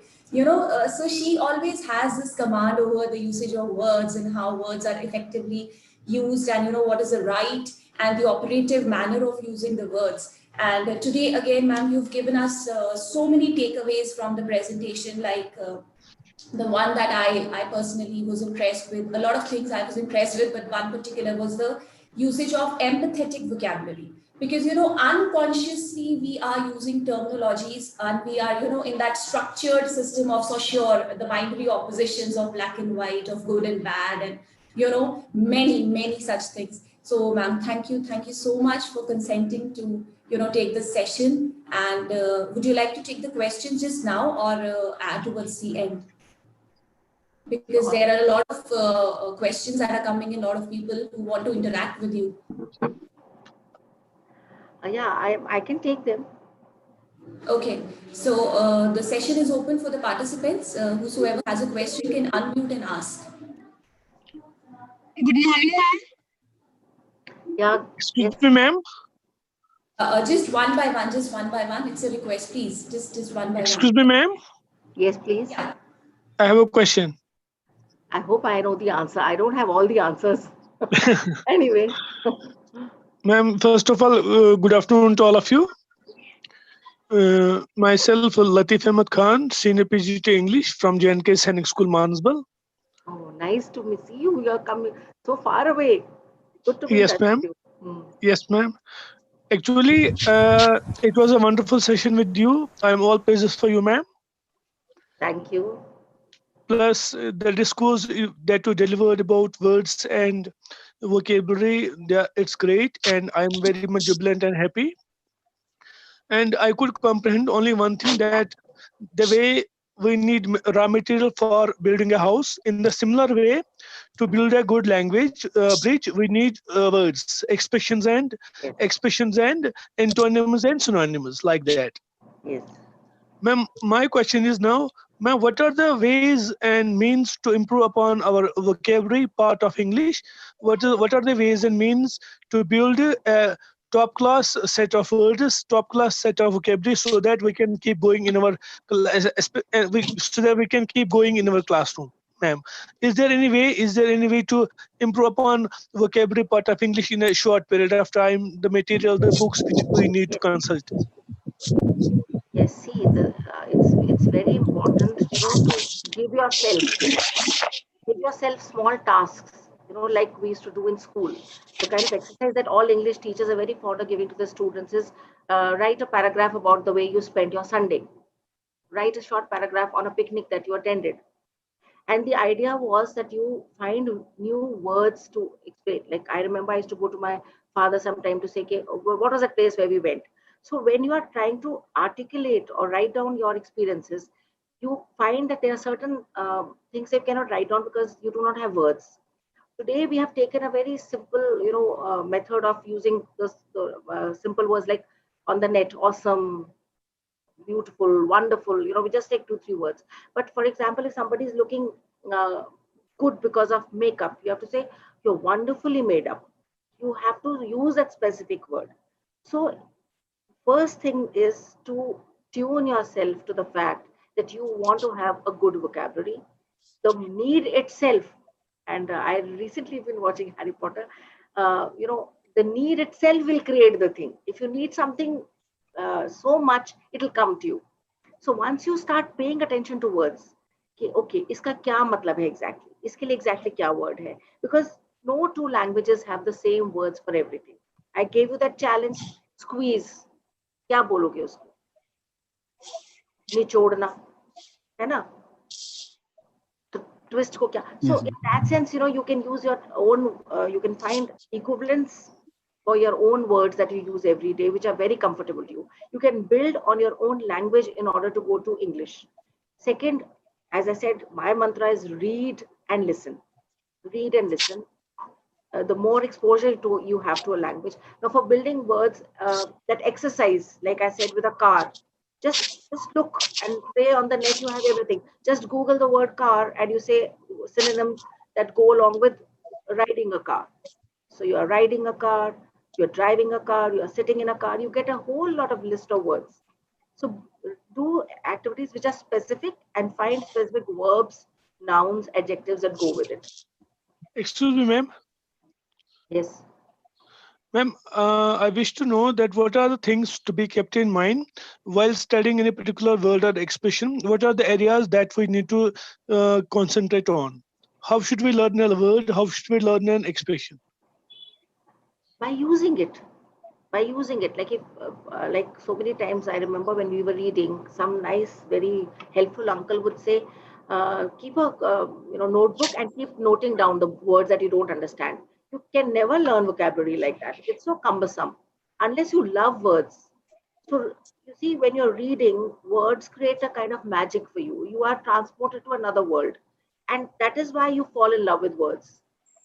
So she always has this command over the usage of words and how words are effectively used, and what is the right and the operative manner of using the words. And today again, ma'am, you've given us so many takeaways from the presentation, like the one that I personally was impressed with. A lot of things I was impressed with, but one particular was the usage of empathetic vocabulary. Because, unconsciously we are using terminologies, and we are, in that structured system of, so sure, the binary oppositions of black and white, of good and bad, and, many such things. So, ma'am, thank you so much for consenting to, take the session. And would you like to take the questions just now or towards the end? Because there are a lot of questions that are coming in, a lot of people who want to interact with you. Yeah, I can take them. Okay, so the session is open for the participants. Whosoever has a question can unmute and ask. Good morning, ma'am. Yeah. Excuse me, ma'am. Just one by one. It's a request, please. Just one by one. Excuse me, ma'am. Yes, please. Yeah. I have a question. I hope I know the answer. I don't have all the answers. Anyway. Ma'am, first of all, good afternoon to all of you. Myself, Latif Ahmed Khan, Senior PGT English from JNK Sainik School, Mansbal. Oh, nice to see you. You are coming so far away. Good to be Yes, ma'am. Yes, ma'am. Actually, it was a wonderful session with you. I am all praises for you, ma'am. Thank you. Plus, the discourse that you delivered about words and vocabulary, it's great, and I'm very much jubilant and happy. And I could comprehend only one thing, that the way we need raw material for building a house, in the similar way, to build a good language bridge, we need words, expressions and antonyms and synonyms, like that. Yes. Ma'am, my question is now, ma'am, what are the ways and means to improve upon our vocabulary part of English? What are the ways and means to build a top class set of words, top class set of vocabulary, so that we can keep going in our so that we can keep going in our classroom. Ma'am, is there any way? Is there any way to improve upon vocabulary part of English in a short period of time? The material, the books which we need to consult. Yes, see, it's very important, to give yourself small tasks, like we used to do in school. The kind of exercise that all English teachers are very fond of giving to the students is write a paragraph about the way you spent your Sunday. Write a short paragraph on a picnic that you attended. And the idea was that you find new words to explain. Like I remember I used to go to my father sometime to say, okay, what was that place where we went? So when you are trying to articulate or write down your experiences, you find that there are certain things you cannot write down because you do not have words. Today we have taken a very simple, method of using the simple words like on the net, awesome, beautiful, wonderful. We just take 2-3 words. But for example, if somebody is looking good because of makeup, you have to say you're wonderfully made up. You have to use that specific word. So first thing is to tune yourself to the fact that you want to have a good vocabulary. The need itself, and I recently been watching Harry Potter, the need itself will create the thing. If you need something so much, it'll come to you. So once you start paying attention to words, okay, iska kya matlab hai exactly? Iske liye exactly kya word hai? Because no two languages have the same words for everything. I gave you that challenge, squeeze. क्या बोलोगे उसको? निचोड़ना, है ना? Twist को क्या? So in that sense, you can use your own, you can find equivalents for your own words that you use every day, which are very comfortable to you. You can build on your own language in order to go to English. Second, as I said, my mantra is read and listen. Read and listen. The more exposure you have to a language. Now for building words, that exercise, like I said, with a car, just look and say on the net, you have everything. Just Google the word car and you say synonyms that go along with riding a car. So you are riding a car, you're driving a car, you're sitting in a car, you get a whole lot of list of words. So do activities which are specific and find specific verbs, nouns, adjectives that go with it. Excuse me, ma'am. Yes. Ma'am, I wish to know that what are the things to be kept in mind while studying any particular word or expression? What are the areas that we need to concentrate on? How should we learn a word? How should we learn an expression? By using it. Like if like so many times I remember when we were reading, some nice, very helpful uncle would say, keep a notebook and keep noting down the words that you don't understand. You can never learn vocabulary like that. It's so cumbersome unless you love words. So you see, when you're reading, words create a kind of magic for you. You are transported to another world, and that is why you fall in love with words.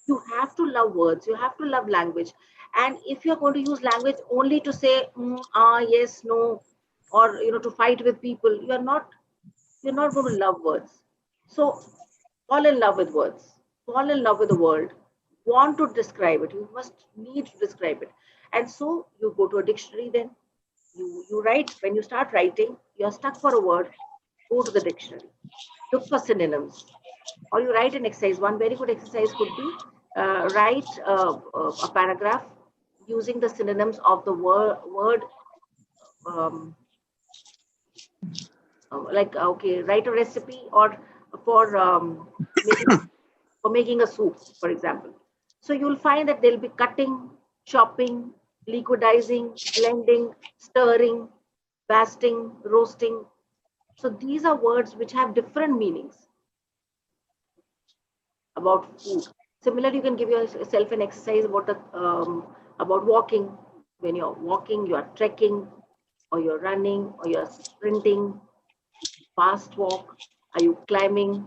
You have to love words. You have to love language. And if you're going to use language only to say yes, no, or to fight with people, you're not going to love words. So fall in love with words. Fall in love with the world. Want to describe it. You must need to describe it. And so you go to a dictionary then. You write. When you start writing, you're stuck for a word, go to the dictionary. Look for synonyms. Or you write an exercise. One very good exercise could be write a paragraph using the synonyms of the word write a recipe or for making a soup, for example. So you'll find that there'll be cutting, chopping, liquidizing, blending, stirring, basting, roasting. So these are words which have different meanings about food. Similarly, you can give yourself an exercise about walking. When you're walking, you are trekking, or you're running, or you're sprinting, fast walk. Are you climbing?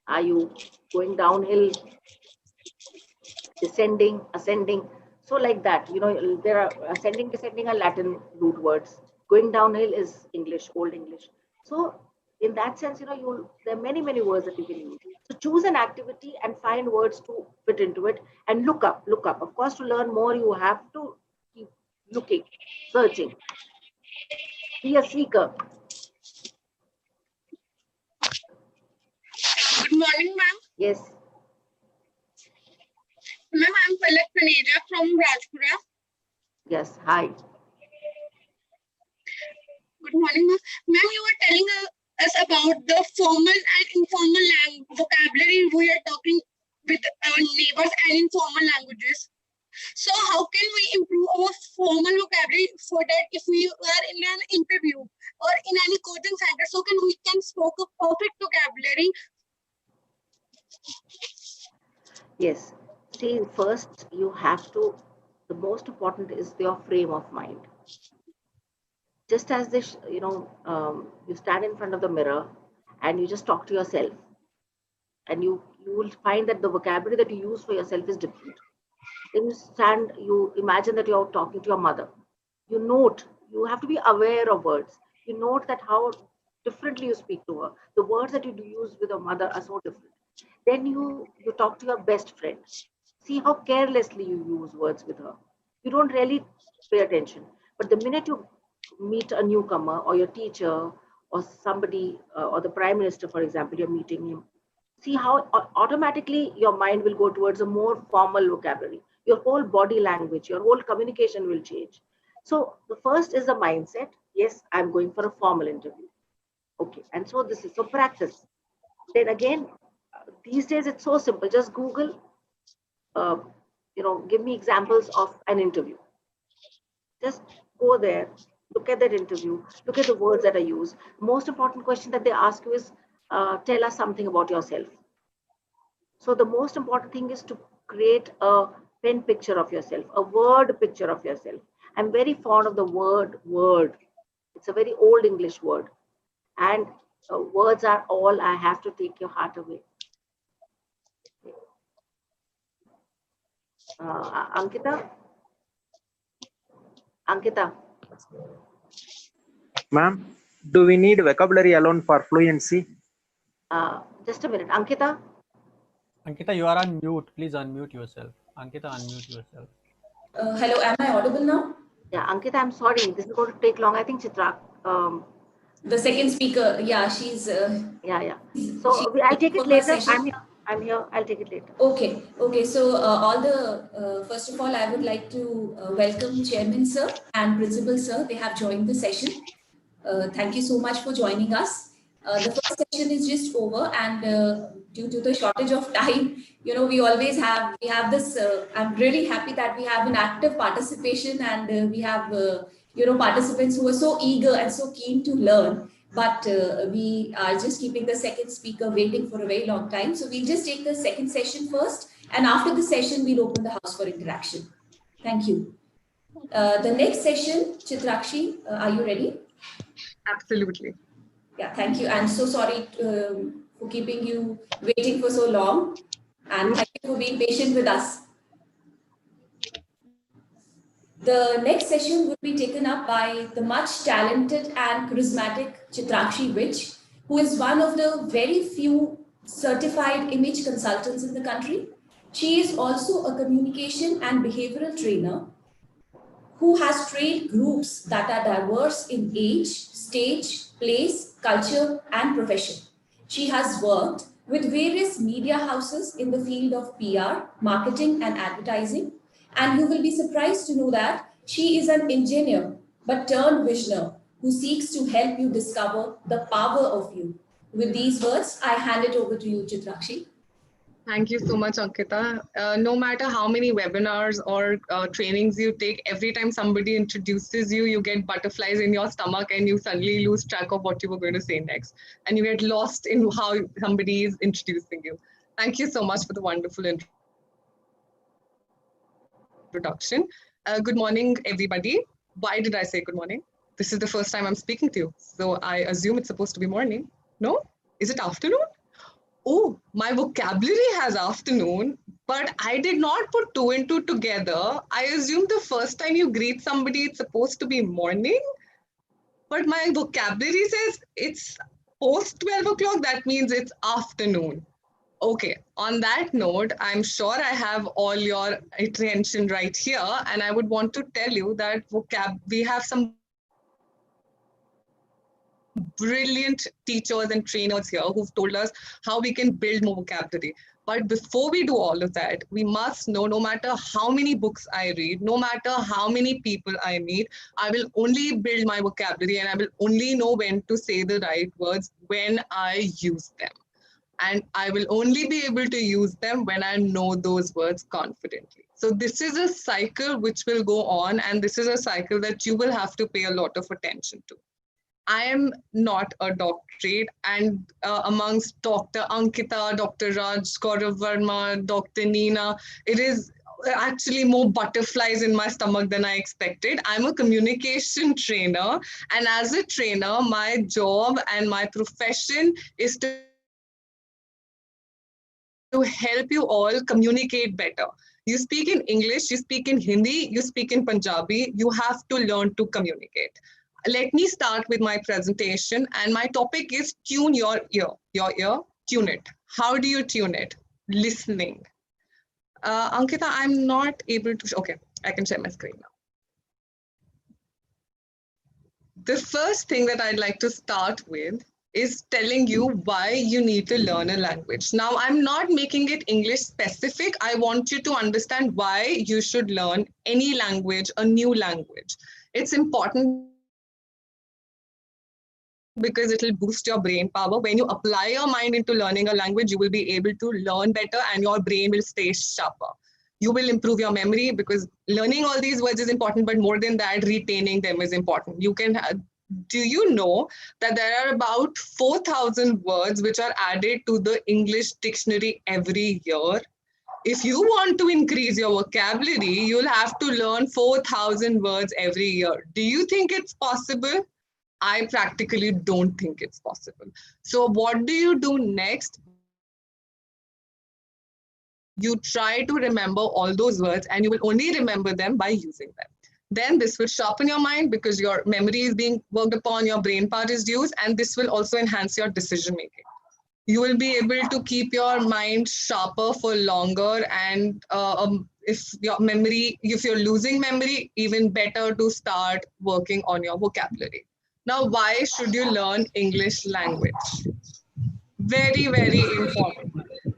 Are you going downhill, descending, ascending? So like that, there are ascending, descending are Latin root words. Going downhill is English, Old English. So in that sense, there are many, many words that you can use. So choose an activity and find words to fit into it and look up. Of course, to learn more, you have to keep looking, searching. Be a seeker. Good morning, ma'am. Yes. Ma'am, I'm Palak Paneja from Rajpura. Yes. Hi. Good morning, ma'am. Ma'am, you were telling us about the formal and informal vocabulary we are talking with our neighbors and informal languages. So how can we improve our formal vocabulary so that if we are in an interview or in any coaching center, so we can speak a perfect vocabulary? Yes. See, first you have to, the most important is your frame of mind. Just as this, you stand in front of the mirror and you just talk to yourself, and you will find that the vocabulary that you use for yourself is different. Then you imagine that you're talking to your mother. You note, you have to be aware of words. You note that how differently you speak to her. The words that you do use with your mother are so different. Then you talk to your best friend. See how carelessly you use words with her. You don't really pay attention. But the minute you meet a newcomer or your teacher or somebody or the prime minister, for example, you're meeting him, see how automatically your mind will go towards a more formal vocabulary. Your whole body language, your whole communication will change. So the first is the mindset. Yes, I'm going for a formal interview. Okay, and so this is so practice. Then again, these days it's so simple. Just Google, give me examples of an interview. Just go there, look at that interview, look at the words that are used. Most important question that they ask you is, tell us something about yourself. So the most important thing is to create a pen picture of yourself, a word picture of yourself. I'm very fond of the word. It's a very old English word. And words are all I have to take your heart away. Ankita? Ankita? Ma'am, do we need vocabulary alone for fluency? Just a minute. Ankita? Ankita, you are on mute. Please unmute yourself. Ankita, unmute yourself. Hello, am I audible now? Yeah, Ankita, I'm sorry. This is going to take long. I think Chitrakshi. The second speaker, yeah, she's. Yeah. So I'll take it later. I'm here. I'll take it later. Okay. So first of all, I would like to welcome Chairman Sir and Principal Sir. They have joined the session. Thank you so much for joining us. The first session is just over, and due to the shortage of time, we have this. I'm really happy that we have an active participation, and we have participants who are so eager and so keen to learn. But we are just keeping the second speaker waiting for a very long time. So we'll just take the second session first, and after the session, we'll open the house for interaction. Thank you. The next session, Chitrakshi, are you ready? Absolutely. Yeah, thank you. I'm so sorry for keeping you waiting for so long, and thank you for being patient with us. The next session will be taken up by the much talented and charismatic Chitrakshi Witch, who is one of the very few certified image consultants in the country. She is also a communication and behavioral trainer who has trained groups that are diverse in age, stage, place, culture, and profession. She has worked with various media houses in the field of PR, marketing, and advertising. And you will be surprised to know that she is an engineer, but turned visioner, who seeks to help you discover the power of you. With these words, I hand it over to you, Chitrakshi. Thank you so much, Ankita. No matter how many webinars or trainings you take, every time somebody introduces you, you get butterflies in your stomach and you suddenly lose track of what you were going to say next. And you get lost in how somebody is introducing you. Thank you so much for the wonderful introduction. Good morning, everybody. Why did I say good morning? This is the first time I'm speaking to you. So I assume it's supposed to be morning. No? Is it afternoon? Oh, my vocabulary has afternoon, but I did not put 2 and 2 together. I assumed the first time you greet somebody, it's supposed to be morning, but my vocabulary says it's post 12 o'clock. That means it's afternoon. Okay, on that note, I'm sure I have all your attention right here, and I would want to tell you that we have some brilliant teachers and trainers here who've told us how we can build more vocabulary. But before we do all of that, we must know, no matter how many books I read, no matter how many people I meet, I will only build my vocabulary and I will only know when to say the right words when I use them. And I will only be able to use them when I know those words confidently. So this is a cycle which will go on, and this is a cycle that you will have to pay a lot of attention to. I am not a doctorate, and amongst Dr. Ankita, Dr. Raj, Gaurav Verma, Dr. Neena, it is actually more butterflies in my stomach than I expected. I'm a communication trainer, and as a trainer, my job and my profession is to help you all communicate better. You speak in English, you speak in Hindi, you speak in Punjabi, you have to learn to communicate. Let me start with my presentation, and my topic is tune your ear. Your ear, tune it. How do you tune it? Listening. Ankita, I'm not able to, okay, I can share my screen now. The first thing that I'd like to start with is telling you why you need to learn a language. Now, I'm not making it English specific. I want you to understand why you should learn any language, a new language. It's important because it will boost your brain power. When you apply your mind into learning a language, you will be able to learn better and your brain will stay sharper. You will improve your memory because learning all these words is important, but more than that, retaining them is important. You can do you know that there are about 4,000 words which are added to the English dictionary every year? If you want to increase your vocabulary, you'll have to learn 4,000 words every year. Do you think it's possible? I practically don't think it's possible. So what do you do next? You try to remember all those words, and you will only remember them by using them. Then this will sharpen your mind because your memory is being worked upon, your brain part is used, and this will also enhance your decision making. You will be able to keep your mind sharper for longer, and if you're losing memory, even better to start working on your vocabulary. Now, why should you learn English language? Very, very important.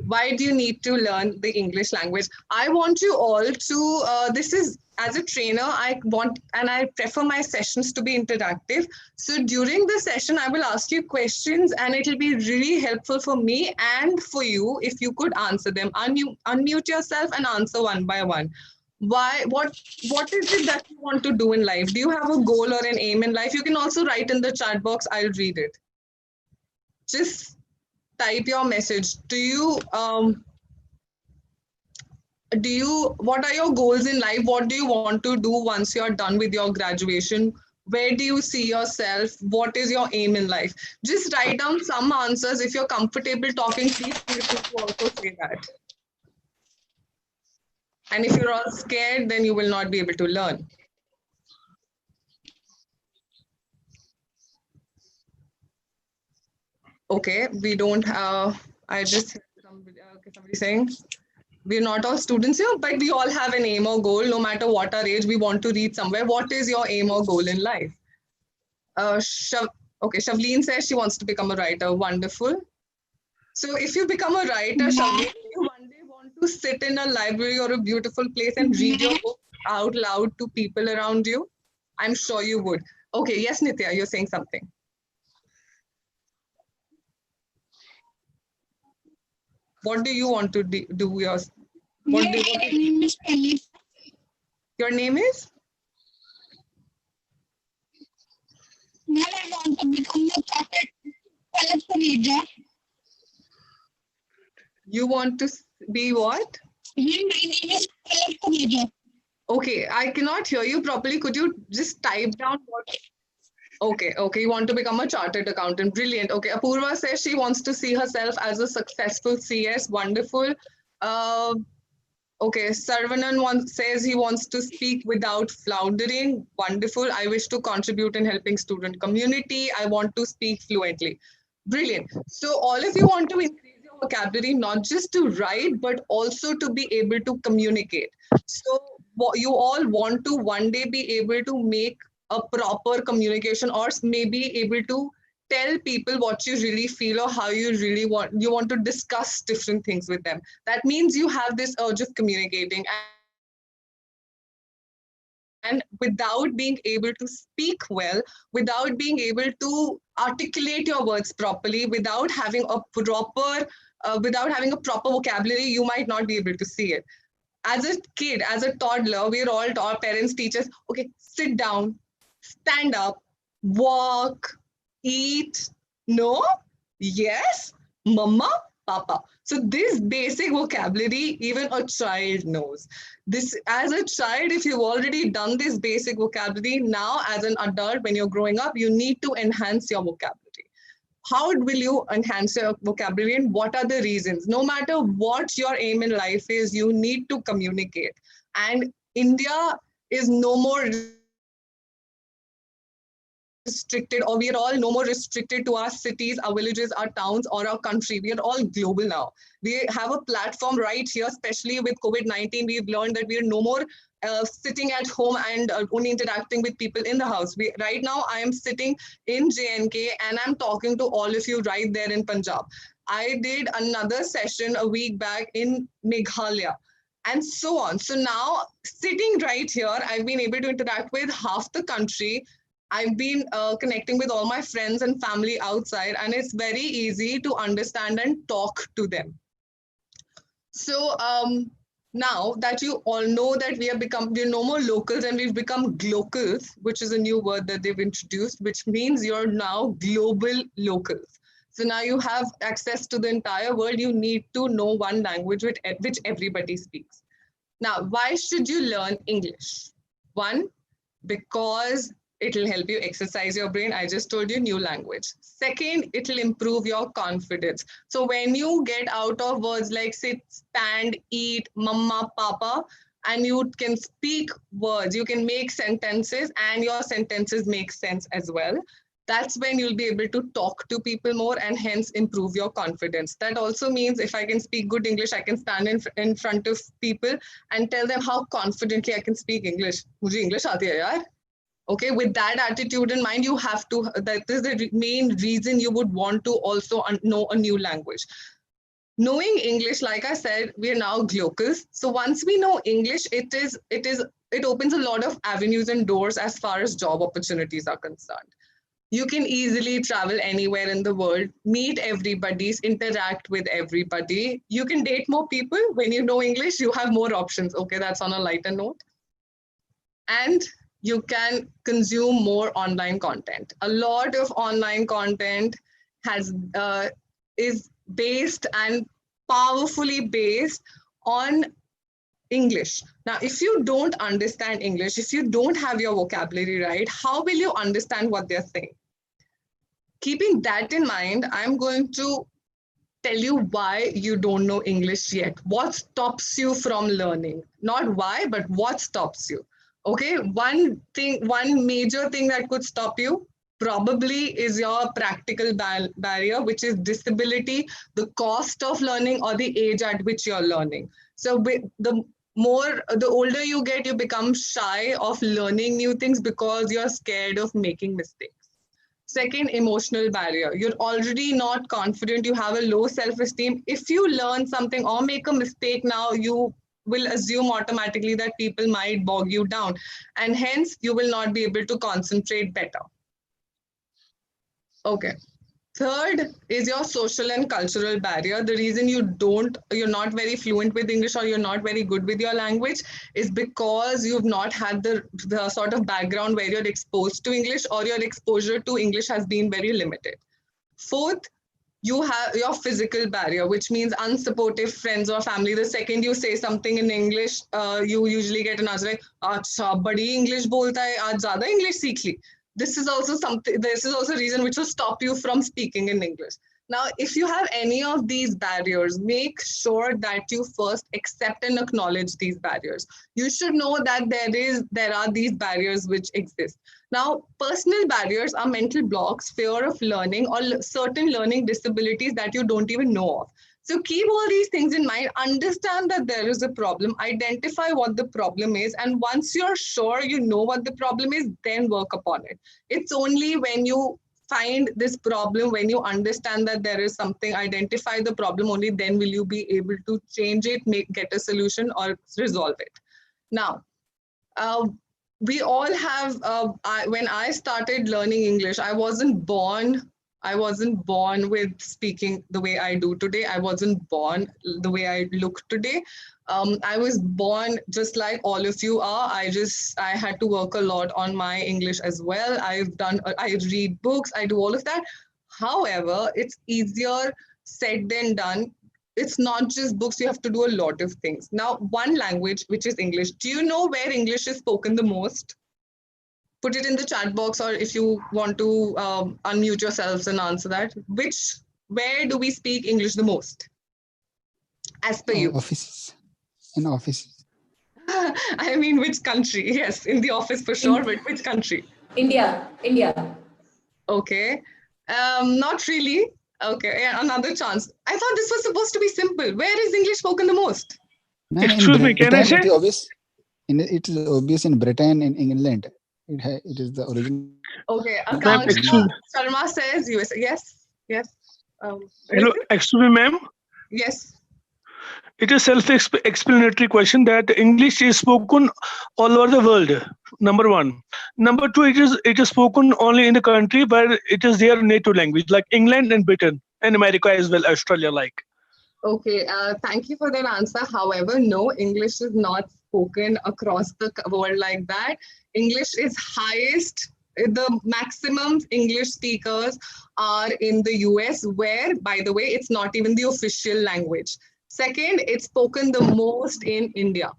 Why do you need to learn the English language? I want you all to, this is, as a trainer, I want and I prefer my sessions to be interactive. So during the session, I will ask you questions and it will be really helpful for me and for you if you could answer them. Unmute yourself and answer one by one. What is it that you want to do in life? Do you have a goal or an aim in life? You can also write in the chat box. I'll read it. Just type your message. What are your goals in life? What do you want to do once you're done with your graduation? Where do you see yourself? What is your aim in life? Just write down some answers. If you're comfortable talking, please feel free to also say that. And if you're all scared, then you will not be able to learn. Okay, we don't have, I just heard somebody saying, we're not all students here, but we all have an aim or goal. No matter what our age, we want to reach somewhere. What is your aim or goal in life? Okay, Shavleen says she wants to become a writer. Wonderful. So if you become a writer, Shavleen, you one day want to sit in a library or a beautiful place and read your book out loud to people around you? I'm sure you would. Okay, yes, Nitya, you're saying something. What do you want to do? Your name is Kelly. Your name is? Now I want to become a chartered collector reader. You want to be what? My name is collector reader. Okay, I cannot hear you properly. Could you just type down what? Okay, you want to become a chartered accountant. Brilliant. Okay, Apurva says she wants to see herself as a successful CS. Wonderful. Okay, Sarvanan says he wants to speak without floundering. Wonderful. I wish to contribute in helping student community. I want to speak fluently. Brilliant. So all of you want to increase your vocabulary not just to write, but also to be able to communicate. So you all want to one day be able to make a proper communication, or maybe able to tell people what you really feel or how you really want to discuss different things with them. That means you have this urge of communicating, and without being able to speak well, without being able to articulate your words properly, without having a proper vocabulary, you might not be able to see it. As a kid, as a toddler, we're all taught, parents teach us, okay, sit down, stand up, walk, eat, no, yes, mama, papa. So this basic vocabulary, even a child knows. This, as a child, if you've already done this basic vocabulary, now as an adult, when you're growing up, you need to enhance your vocabulary. How will you enhance your vocabulary, and what are the reasons? No matter what your aim in life is, you need to communicate. And India is no more restricted, or we are all no more restricted to our cities, our villages, our towns, or our country. We are all global now. We have a platform right here, especially with COVID-19. We've learned that we are no more sitting at home and only interacting with people in the house. Right now, I am sitting in JNK and I'm talking to all of you right there in Punjab. I did another session a week back in Meghalaya, and so on. So now, sitting right here, I've been able to interact with half the country. I've been connecting with all my friends and family outside, and it's very easy to understand and talk to them. So now that you all know that we're no more locals and we've become glocals, which is a new word that they've introduced, which means you're now global locals. So now you have access to the entire world. You need to know one language which everybody speaks. Now, why should you learn English? One, because it'll help you exercise your brain. I just told you, new language. Second, it'll improve your confidence. So when you get out of words like sit, stand, eat, mama, papa, and you can speak words, you can make sentences, and your sentences make sense as well. That's when you'll be able to talk to people more and hence improve your confidence. That also means if I can speak good English, I can stand in front of people and tell them how confidently I can speak English. Mujhe English aati hai yaar. Okay, with that attitude in mind, you have to, that is the main reason you would want to also know a new language. Knowing English, like I said, we are now glocals. So once we know English, it opens a lot of avenues and doors as far as job opportunities are concerned. You can easily travel anywhere in the world, meet everybody, interact with everybody. You can date more people. When you know English, you have more options. Okay, that's on a lighter note. And you can consume more online content. A lot of online content is based and powerfully based on English. Now, if you don't understand English, if you don't have your vocabulary right, how will you understand what they're saying? Keeping that in mind, I'm going to tell you why you don't know English yet. What stops you from learning? Not why, but what stops you? Okay, one major thing that could stop you probably is your practical barrier, which is disability, the cost of learning, or the age at which you're learning. So the older you get, you become shy of learning new things because you're scared of making mistakes. Second, emotional barrier. You're already not confident, you have a low self-esteem. If you learn something or make a mistake now, you will assume automatically that people might bog you down, and hence you will not be able to concentrate better. Okay. Third is your social and cultural barrier. The reason you're not very fluent with English, or you're not very good with your language, is because you've not had the sort of background where you're exposed to English, or your exposure to English has been very limited. Fourth, you have your physical barrier, which means unsupportive friends or family. The second you say something in English, you usually get an answer like, "Acha, badi English bolta hai, aaj zyada English seekh li." This is also a reason which will stop you from speaking in English. Now, if you have any of these barriers, make sure that you first accept and acknowledge these barriers. You should know that there are these barriers which exist. Now, personal barriers are mental blocks, fear of learning, or certain learning disabilities that you don't even know of. So keep all these things in mind, understand that there is a problem, identify what the problem is, and once you're sure you know what the problem is, then work upon it. It's only when you find this problem, when you understand that there is something, identify the problem, only then will you be able to change it, get a solution or resolve it. Now, we all have, when I started learning English, I wasn't born with speaking the way I do today. I wasn't born the way I look today. I was born just like all of you are. I had to work a lot on my English as well. I read books, I do all of that. However, it's easier said than done. It's not just books, you have to do a lot of things. Now, one language, which is English. Do you know where English is spoken the most? Put it in the chat box, or if you want to unmute yourselves and answer that. Where do we speak English the most? As per you. Offices. In offices. I mean, which country? Yes, in the office for sure, but which country? India. Okay. Not really. Okay, yeah, another chance. I thought this was supposed to be simple. Where is English spoken the most? Excuse me, can I say? It is obvious in Britain, in England. It is the origin. Okay, Akanksha Sharma says US. Yes. Hello, excuse me, ma'am. Yes. It is self-explanatory question that English is spoken all over the world. Number one. Number two, it is spoken only in the country where it is their native language, like England and Britain and America as well, Australia like. Okay, thank you for that answer. However, no, English is not spoken across the world like that. English is highest. The maximum English speakers are in the US, where, by the way, it's not even the official language. Second, it's spoken the most in India.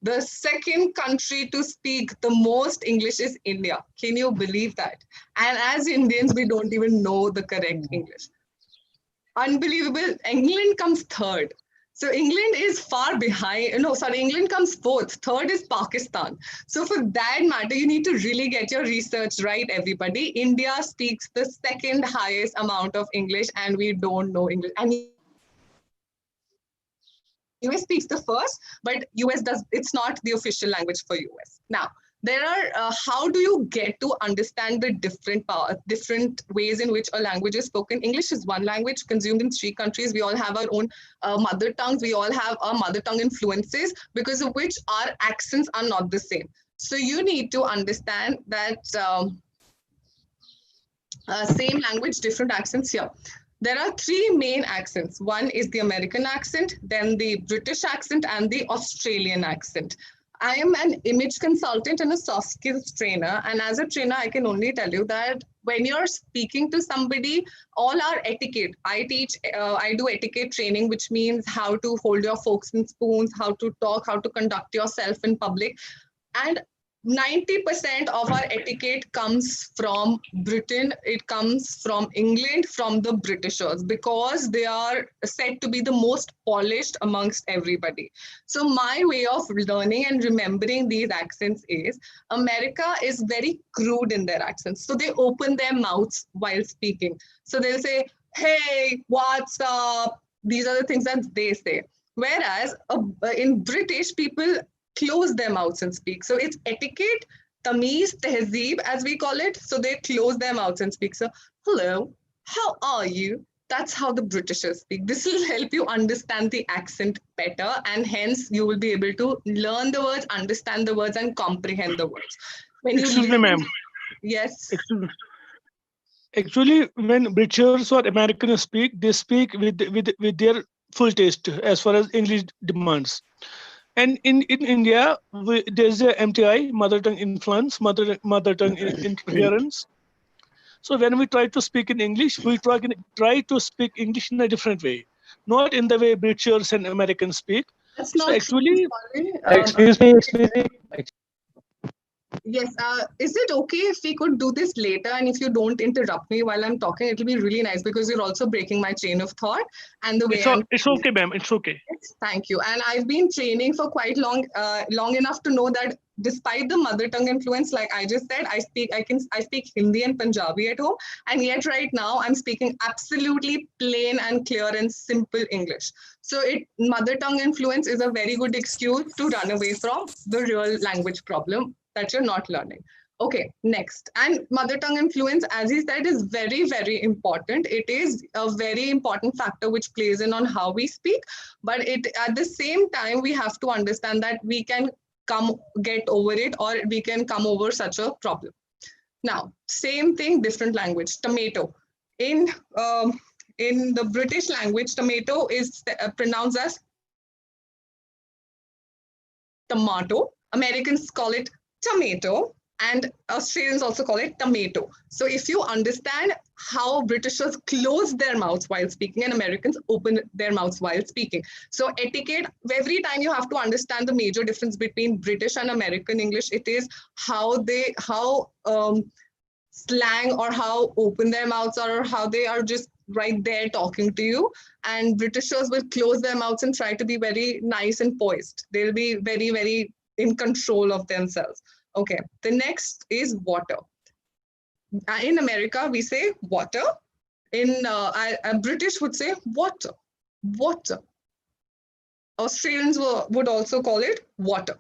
The second country to speak the most English is India. Can you believe that? And as Indians, we don't even know the correct English. Unbelievable. England comes third. So England is far behind. No, sorry, England comes fourth. Third is Pakistan. So for that matter, you need to really get your research right, everybody. India speaks the second highest amount of English, and we don't know English. And US speaks the first, but US does, it's not the official language for US. Now, there are, how do you get to understand the different ways in which a language is spoken? English is one language consumed in 3 countries. We all have our own mother tongues. We all have our mother tongue influences, because of which our accents are not the same. So you need to understand that same language, different accents here. There are 3 main accents. One is the American accent, then the British accent, and the Australian accent. I am an image consultant and a soft skills trainer. And as a trainer, I can only tell you that when you're speaking to somebody, all our etiquette, I do etiquette training, which means how to hold your forks and spoons, how to talk, how to conduct yourself in public. And 90% of our etiquette comes from Britain. It comes from England, from the Britishers, because they are said to be the most polished amongst everybody. So my way of learning and remembering these accents is, America is very crude in their accents. So they open their mouths while speaking. So they'll say, hey, what's up? These are the things that they say. Whereas in British, people close their mouths and speak. So it's etiquette, tamiz, tehzeeb, as we call it. So they close their mouths and speak. So, hello, how are you? That's how the Britishers speak. This will help you understand the accent better, and hence you will be able to learn the words, understand the words, and comprehend the words. When Excuse me, ma'am. Yes. Excuse me. Actually, when Britishers or Americans speak, they speak with their full taste as far as English demands. And in India, there's a MTI, mother tongue influence, mother tongue interference. So when we try to speak in English, we try to speak English in a different way, not in the way Britishers and Americans speak. That's not so actually, Excuse me. Yes, is it okay if we could do this later, and if you don't interrupt me while I'm talking, it'll be really nice, because you're also breaking my chain of thought and the way it's okay, ma'am. It's okay. Thank you. And I've been training for quite long enough to know that despite the mother tongue influence, like I just said, I speak Hindi and Punjabi at home, and yet right now I'm speaking absolutely plain and clear and simple English. So mother tongue influence is a very good excuse to run away from the real language problem that you're not learning. Okay, next. And mother tongue influence, as he said, is very, very important. It is a very important factor which plays in on how we speak. But at the same time, we have to understand that we can get over it, or we can come over such a problem. Now, same thing, different language. Tomato. In the British language, tomato is pronounced as tomato. Americans call it tomato, and Australians also call it tomato. So if you understand how Britishers close their mouths while speaking and Americans open their mouths while speaking. So etiquette, every time you have to understand the major difference between British and American English, it is how slang, or how open their mouths are, or how they are just right there talking to you. And Britishers will close their mouths and try to be very nice and poised. They'll be very, very in control of themselves. Okay, the next is water. In America, we say water. In British would say water, water. Australians would also call it water.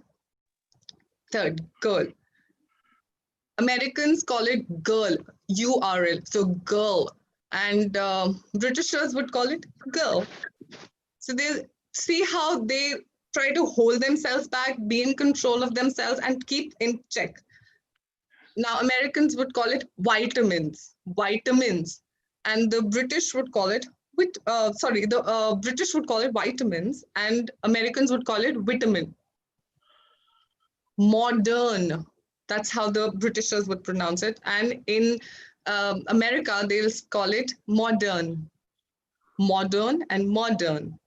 Third, girl. Americans call it girl, URL, so girl. And Britishers would call it girl. So they see how they try to hold themselves back, be in control of themselves, and keep in check. Now, Americans would call it vitamins, vitamins, and the British would call it British would call it vitamins, and Americans would call it vitamin. Modern, that's how the Britishers would pronounce it, and in America they'll call it modern, modern, and modern.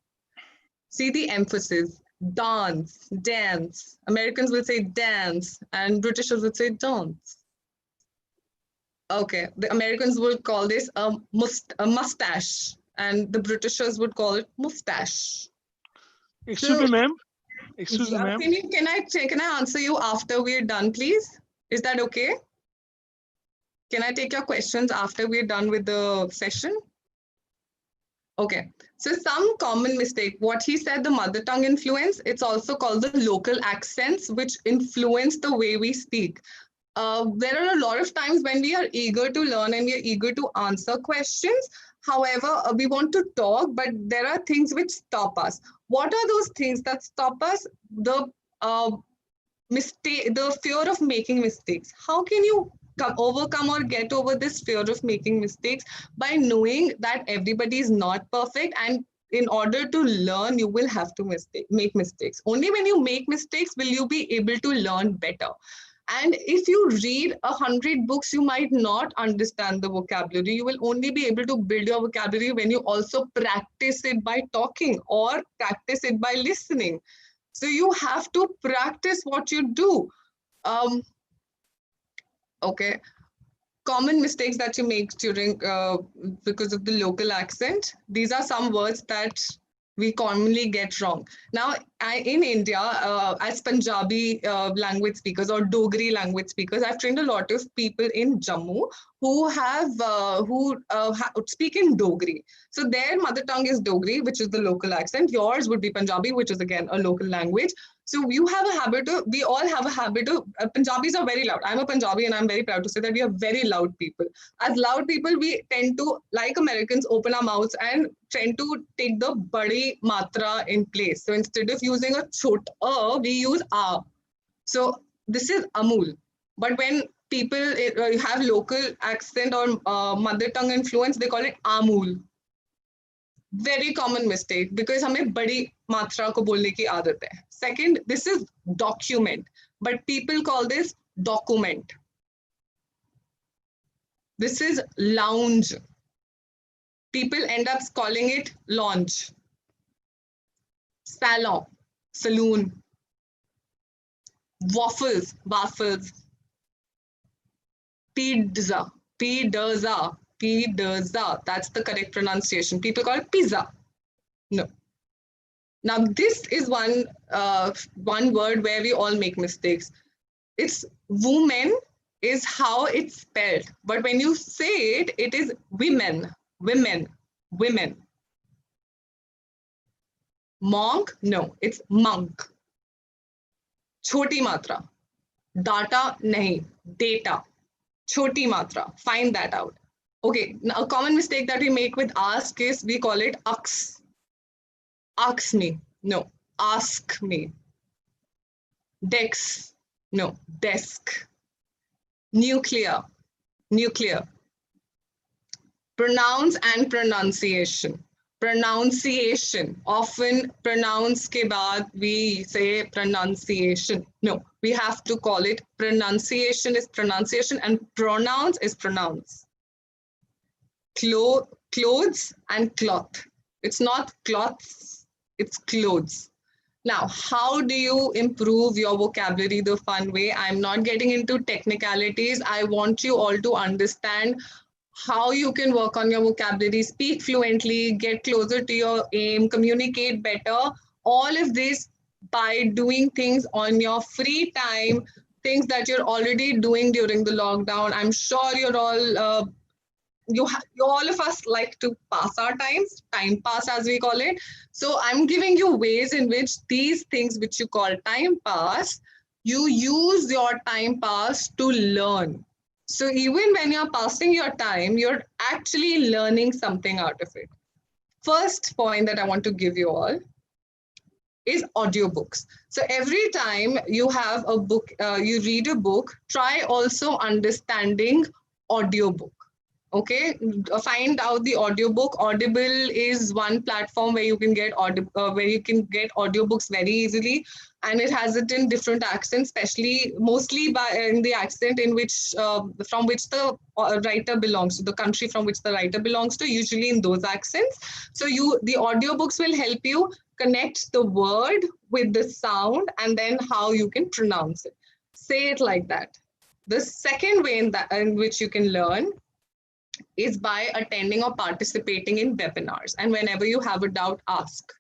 See the emphasis. Dance, dance. Americans will say dance, and Britishers would say dance. Okay, the Americans will call this a mustache, and the Britishers would call it mustache. Excuse me, ma'am. Excuse me, ma'am. Can I answer you after we're done, please? Is that okay? Can I take your questions after we're done with the session? Okay, so some common mistake. What he said, the mother tongue influence, it's also called the local accents, which influence the way we speak. There are a lot of times when we are eager to learn and we are eager to answer questions. However, we want to talk, but there are things which stop us. What are those things that stop us? The fear of making mistakes. How can you overcome or get over this fear of making mistakes? By knowing that everybody is not perfect, and in order to learn, you will have to make mistakes. Only when you make mistakes will you be able to learn better. And if you read 100 books, you might not understand the vocabulary. You will only be able to build your vocabulary when you also practice it by talking or practice it by listening. So you have to practice what you do. Okay. Common mistakes that you make during because of the local accent. These are some words that we commonly get wrong. Now, in India, as Punjabi language speakers or Dogri language speakers, I've trained a lot of people in Jammu who speak in Dogri. So their mother tongue is Dogri, which is the local accent. Yours would be Punjabi, which is again a local language. So you have a habit of, we all have a habit of, Punjabis are very loud. I'm a Punjabi and I'm very proud to say that we are very loud people. As loud people, we tend to, like Americans, open our mouths and tend to take the badi matra in place. So instead of using a chota, we use a. So this is amul. But when people have local accent or mother tongue influence, they call it amul. Very common mistake because हमें बड़ी मात्रा को बोलने की आदत है. Second, this is document, but people call this document. This is lounge. People end up calling it lounge. Salon, saloon. Waffles, waffles. Pizza, pizza. Pizza, that's the correct pronunciation. People call it pizza. No. Now this is one word where we all make mistakes. It's woman is how it's spelled. But when you say it, it is women, women, women. Monk, no, it's monk. Choti matra. Data, nahi. Data. Choti matra. Find that out. Okay, now a common mistake that we make with ask is we call it aks. Ask me. No, ask me. Dex. No, desk. Nuclear. Nuclear. Pronounce and pronunciation. Pronunciation. Often pronounce ke baad we say pronunciation. No, we have to call it pronunciation is pronunciation and pronounce is pronounce. Clothes and cloth. It's not cloths, it's clothes. Now, how do you improve your vocabulary the fun way? I'm not getting into technicalities. I want you all to understand how you can work on your vocabulary, speak fluently, get closer to your aim, communicate better. All of this by doing things on your free time, things that you're already doing during the lockdown. I'm sure you're all, all of us like to pass our times, time pass as we call it. So I'm giving you ways in which these things which you call time pass, you use your time pass to learn. So even when you're passing your time, you're actually learning something out of it. First point that I want to give you all is audiobooks. So every time you have a book, you read a book, try also understanding audiobook. Okay, find out the audiobook. Audible is one platform where you can get audiobooks very easily, and it has it in different accents, especially mostly in the accent in which from which the writer belongs to, the country from which the writer belongs to, usually in those accents. So the audiobooks will help you connect the word with the sound and then how you can pronounce it. Say it like that. The second way in which you can learn is by attending or participating in webinars. And whenever you have a doubt, ask.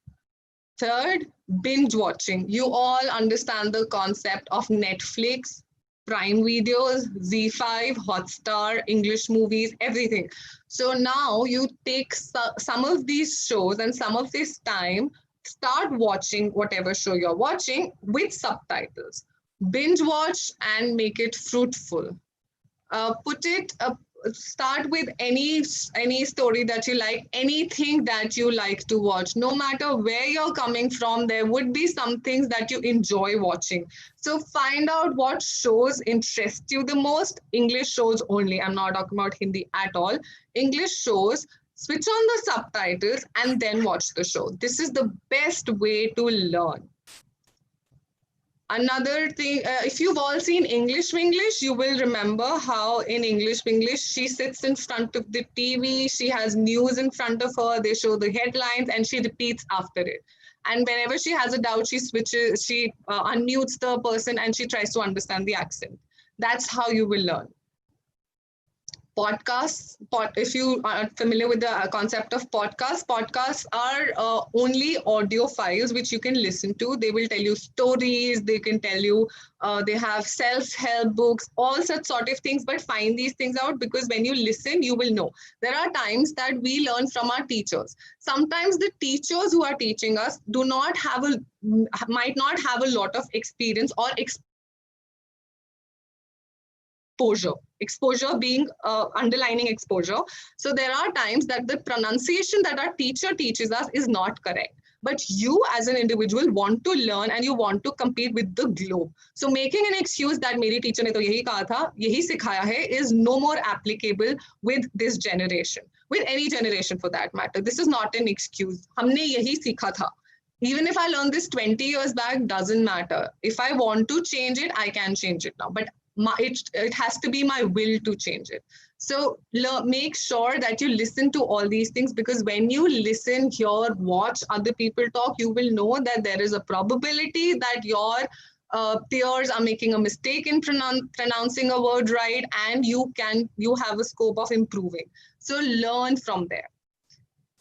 Third, binge watching. You all understand the concept of Netflix, Prime Videos, Z5, Hotstar, English movies, everything. So now you take some of these shows and some of this time, start watching whatever show you're watching with subtitles. Binge watch and make it fruitful. Start with any story that you like, anything that you like to watch. No matter where you're coming from, there would be some things that you enjoy watching. So find out what shows interest you the most. English shows only. I'm not talking about Hindi at all. English shows, switch on the subtitles and then watch the show. This is the best way to learn. Another thing, if you've all seen English Winglish, you will remember how in English Winglish, she sits in front of the TV, she has news in front of her, they show the headlines and she repeats after it. And whenever she has a doubt, she unmutes the person and she tries to understand the accent. That's how you will learn. Podcasts, if you are familiar with the concept of podcasts are only audio files which you can listen to. They will tell you stories, they can tell you, they have self-help books, all such sort of things, but find these things out because when you listen, you will know. There are times that we learn from our teachers. Sometimes the teachers who are teaching us might not have a lot of experience or exposure being underlining exposure. So there are times that the pronunciation that our teacher teaches us is not correct. But you as an individual want to learn and you want to compete with the globe. So making an excuse that meri teacher ne to yahi kaha tha, yahi sikhaya hai is no more applicable with this generation, with any generation for that matter. This is not an excuse. Humne yahi sikha tha. Even if I learned this 20 years back, doesn't matter. If I want to change it, I can change it now. But it has to be my will to change it. So make sure that you listen to all these things, because when you listen, hear, watch other people talk, you will know that there is a probability that your peers are making a mistake in pronouncing a word right, and you have a scope of improving. So learn from there.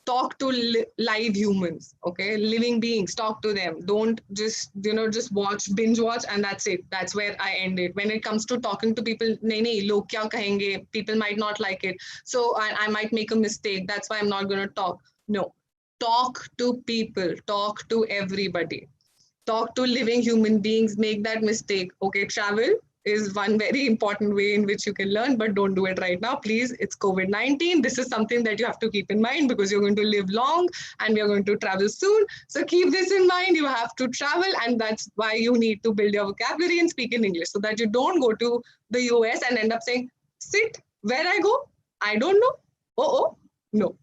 talk to live humans, okay, living beings. Talk to them. Don't just just binge watch and that's it. That's where I end it. When it comes to talking to people, nahi, log kya kahenge, people might not like it, so I might make a mistake, that's why I'm not going to talk. No, talk to people, talk to everybody, talk to living human beings. Make that mistake. Okay, travel is one very important way in which you can learn, but don't do it right now, please. It's COVID-19. This is something that you have to keep in mind because you're going to live long and we are going to travel soon. So keep this in mind. You have to travel, and that's why you need to build your vocabulary and speak in English so that you don't go to the US and end up saying, sit, where I go? I don't know. Oh, no.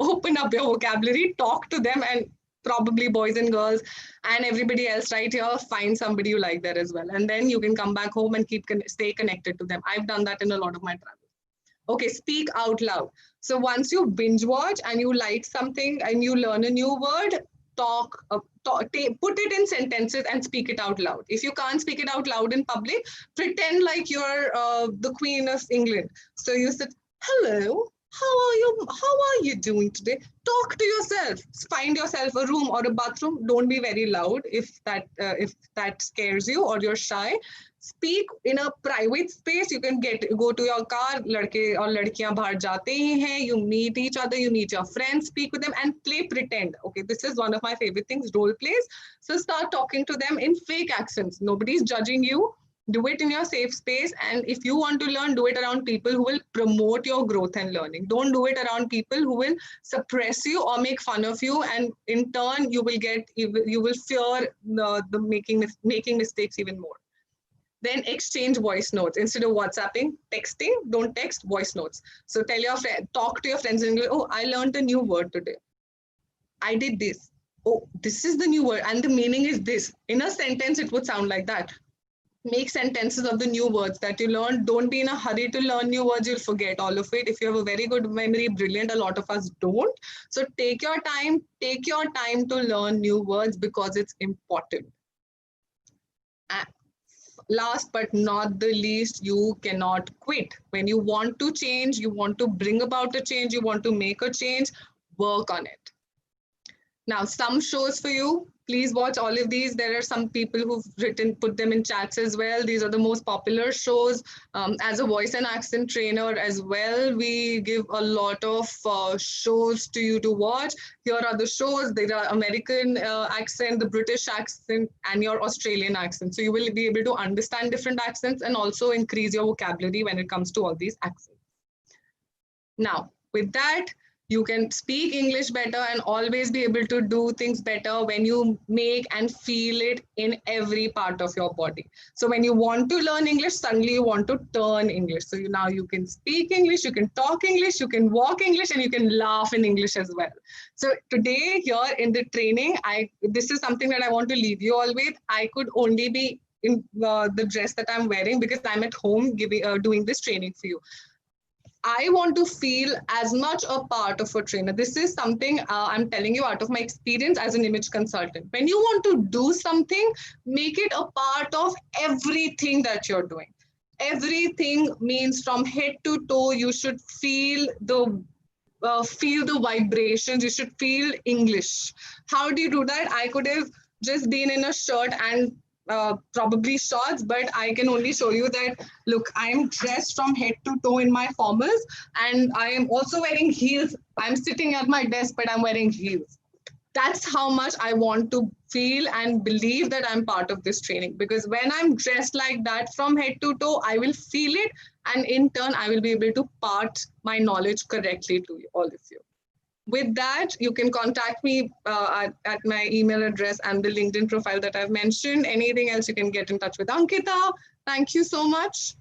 Open up your vocabulary, talk to them, and probably boys and girls and everybody else right here, find somebody you like there as well, and then you can come back home and stay connected to them. I've done that in a lot of my travels. Okay, speak out loud. So once you binge watch and you like something and you learn a new word, put it in sentences and speak it out loud. If you can't speak it out loud in public, pretend like you're the Queen of England. So you said, hello, how are you doing today? Talk to yourself. Find yourself a room or a bathroom. Don't be very loud if that scares you or you're shy. Speak in a private space. You can go to your car. Ladke aur ladkiyan bahar jate hi hain. You meet each other. You meet your friends. Speak with them and play pretend. Okay, this is one of my favorite things, role plays. So start talking to them in fake accents. Nobody's judging you. Do it in your safe space, and if you want to learn, do it around people who will promote your growth and learning. Don't do it around people who will suppress you or make fun of you, and in turn you will fear the making mistakes even more. Then exchange voice notes instead of WhatsApping, texting. Don't text, voice notes. So tell your friend, talk to your friends in English. Oh, I learned a new word today. I did this. Oh, this is the new word, and the meaning is this. In a sentence, it would sound like that. Make sentences of the new words that you learned. Don't be in a hurry to learn new words. You'll forget all of it. If you have a very good memory, brilliant. A lot of us don't. So take your time to learn new words because it's important. Last but not the least, you cannot quit. When you want to change, you want to bring about a change, you want to make a change, work on it. Now, some shows for you. Please watch all of these. There are some people who've put them in chats as well. These are the most popular shows. As a voice and accent trainer as well, we give a lot of shows to you to watch. Here are the shows. There are American accent, the British accent, and your Australian accent. So you will be able to understand different accents and also increase your vocabulary when it comes to all these accents. Now, with that, you can speak English better and always be able to do things better when you make and feel it in every part of your body. So when you want to learn English, suddenly you want to turn English. So now you can speak English, you can talk English, you can walk English, and you can laugh in English as well. So today here in the training, this is something that I want to leave you all with. I could only be in the dress that I'm wearing because I'm at home doing this training for you. I want to feel as much a part of a trainer. This is something I'm telling you out of my experience as an image consultant. When you want to do something, make it a part of everything that you're doing. Everything means from head to toe, you should feel the vibrations, you should feel English. How do you do that? I could have just been in a shirt and probably shorts, but I can only show you that, look, I'm dressed from head to toe in my formals, and I am also wearing heels. I'm sitting at my desk, but I'm wearing heels. That's how much I want to feel and believe that I'm part of this training, because when I'm dressed like that from head to toe, I will feel it, and in turn, I will be able to part my knowledge correctly to all of you. With that, you can contact me at my email address and the LinkedIn profile that I've mentioned. Anything else, you can get in touch with Ankita. Thank you so much.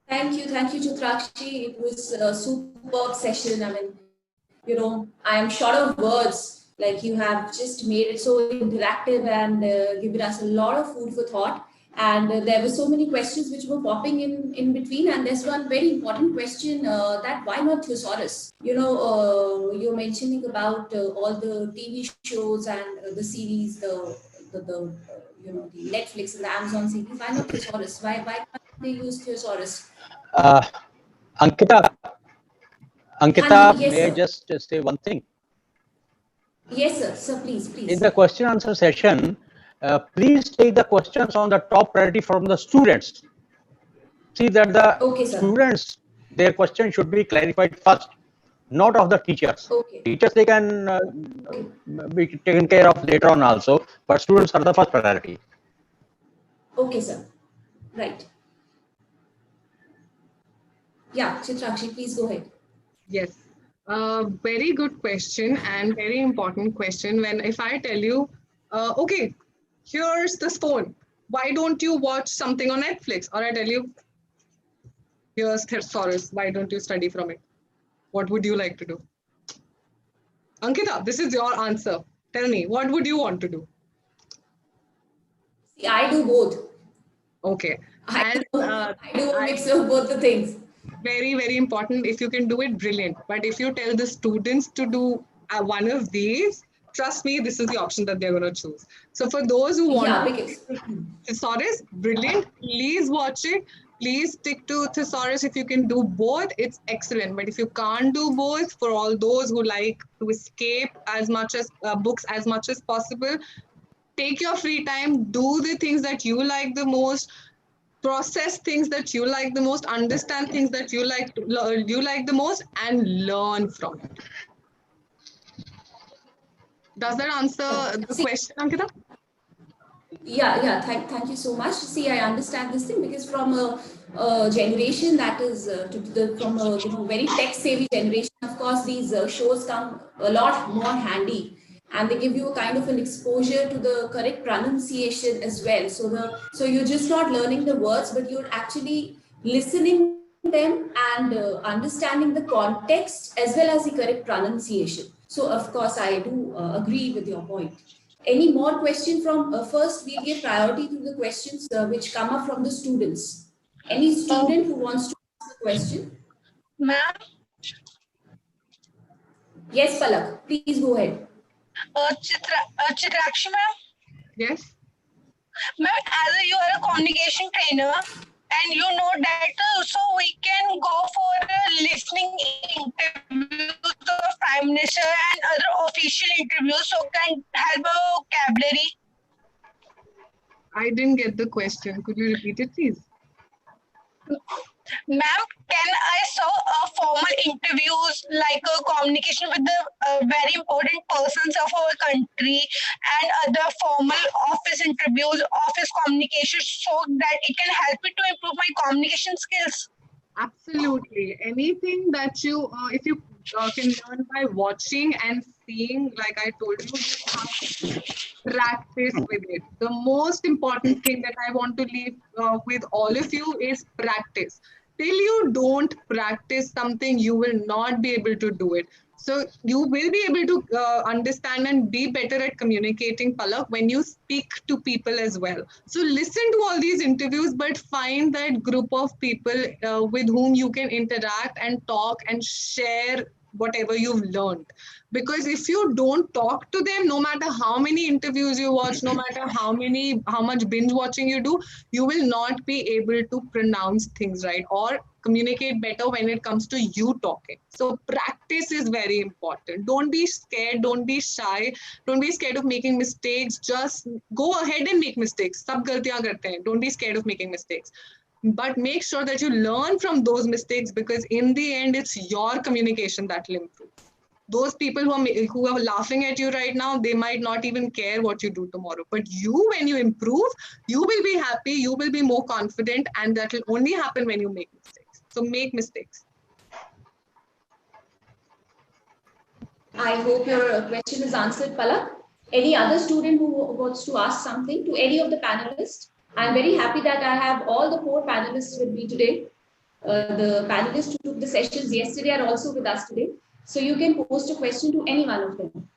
Thank you, Chitrakshi. It was a superb session. I mean, I am short of words. Like, you have just made it so interactive and given us a lot of food for thought. And there were so many questions which were popping in between. And there's one very important question that why not thesaurus? You're mentioning about all the TV shows and the series, the Netflix and the Amazon series. Why not thesaurus? Why can't they use thesaurus? Ankita, Ankita, Yes, may I sir. just say one thing? Yes, sir. Sir, please, please. In the question answer session, please take the questions on the top priority from the students. See that the students, their question should be clarified first, not of the teachers. Teachers, they can be taken care of later on also, but students are the first priority. Okay, sir. Right. Yeah, Chitrakshi, please go ahead. Yes. Very good question and very important question. If I tell you, okay, here's this phone. Why don't you watch something on Netflix? Or I tell you, here's thesaurus. Why don't you study from it? What would you like to do? Ankita, this is your answer. Tell me, what would you want to do? See, I do both. Okay. I do a mix of both the things. Very, very important. If you can do it, brilliant. But if you tell the students to do one of these, trust me, this is the option that they're going to choose. So for those who want thesaurus, brilliant. Please watch it. Please stick to thesaurus. If you can do both, it's excellent. But if you can't do both, for all those who like to escape as much as books as much as possible, take your free time, do the things that you like the most, process things that you like the most, understand things that you like the most, and learn from it. Does that answer the question, Ankita? Yeah. Thank you so much. See, I understand this thing because from a generation that is from a very tech-savvy generation, of course, these shows come a lot more handy, and they give you a kind of an exposure to the correct pronunciation as well. So you're just not learning the words, but you're actually listening them and understanding the context as well as the correct pronunciation. So of course, I do agree with your point. Any more question from first? We'll give priority to the questions which come up from the students. Any student who wants to ask a question? Ma'am? Yes, Palak, please go ahead. Chitrakshi, ma'am? Yes. Ma'am, as you are a communication trainer, and you know that, so we can go for listening interviews of Prime Minister and other official interviews, so can help a vocabulary. I didn't get the question. Could you repeat it, please? Ma'am, can I saw formal interviews like a communication with the very important persons of our country and other formal office interviews, office communication, so that it can help me to improve my communication skills? Absolutely. Anything that you, if you can learn by watching and seeing, like I told you, you have to practice with it. The most important thing that I want to leave with all of you is practice. Till you don't practice something, you will not be able to do it. So you will be able to understand and be better at communicating, Palak, when you speak to people as well. So listen to all these interviews, but find that group of people with whom you can interact and talk and share whatever you've learned. Because if you don't talk to them, no matter how many interviews you watch, no matter how much binge watching you do, you will not be able to pronounce things right or communicate better when it comes to you talking. So practice is very important. Don't be scared, don't be shy, don't be scared of making mistakes. Just go ahead and make mistakes. Sab galtiyan karte hain. Don't be scared of making mistakes. But make sure that you learn from those mistakes, because in the end, it's your communication that will improve. Those people who are laughing at you right now, they might not even care what you do tomorrow. But you, when you improve, you will be happy, you will be more confident, and that will only happen when you make mistakes. So make mistakes. I hope your question is answered, Palak. Any other student who wants to ask something to any of the panelists? I'm very happy that I have all the 4 panelists with me today. The panelists who took the sessions yesterday are also with us today. So you can post a question to any one of them.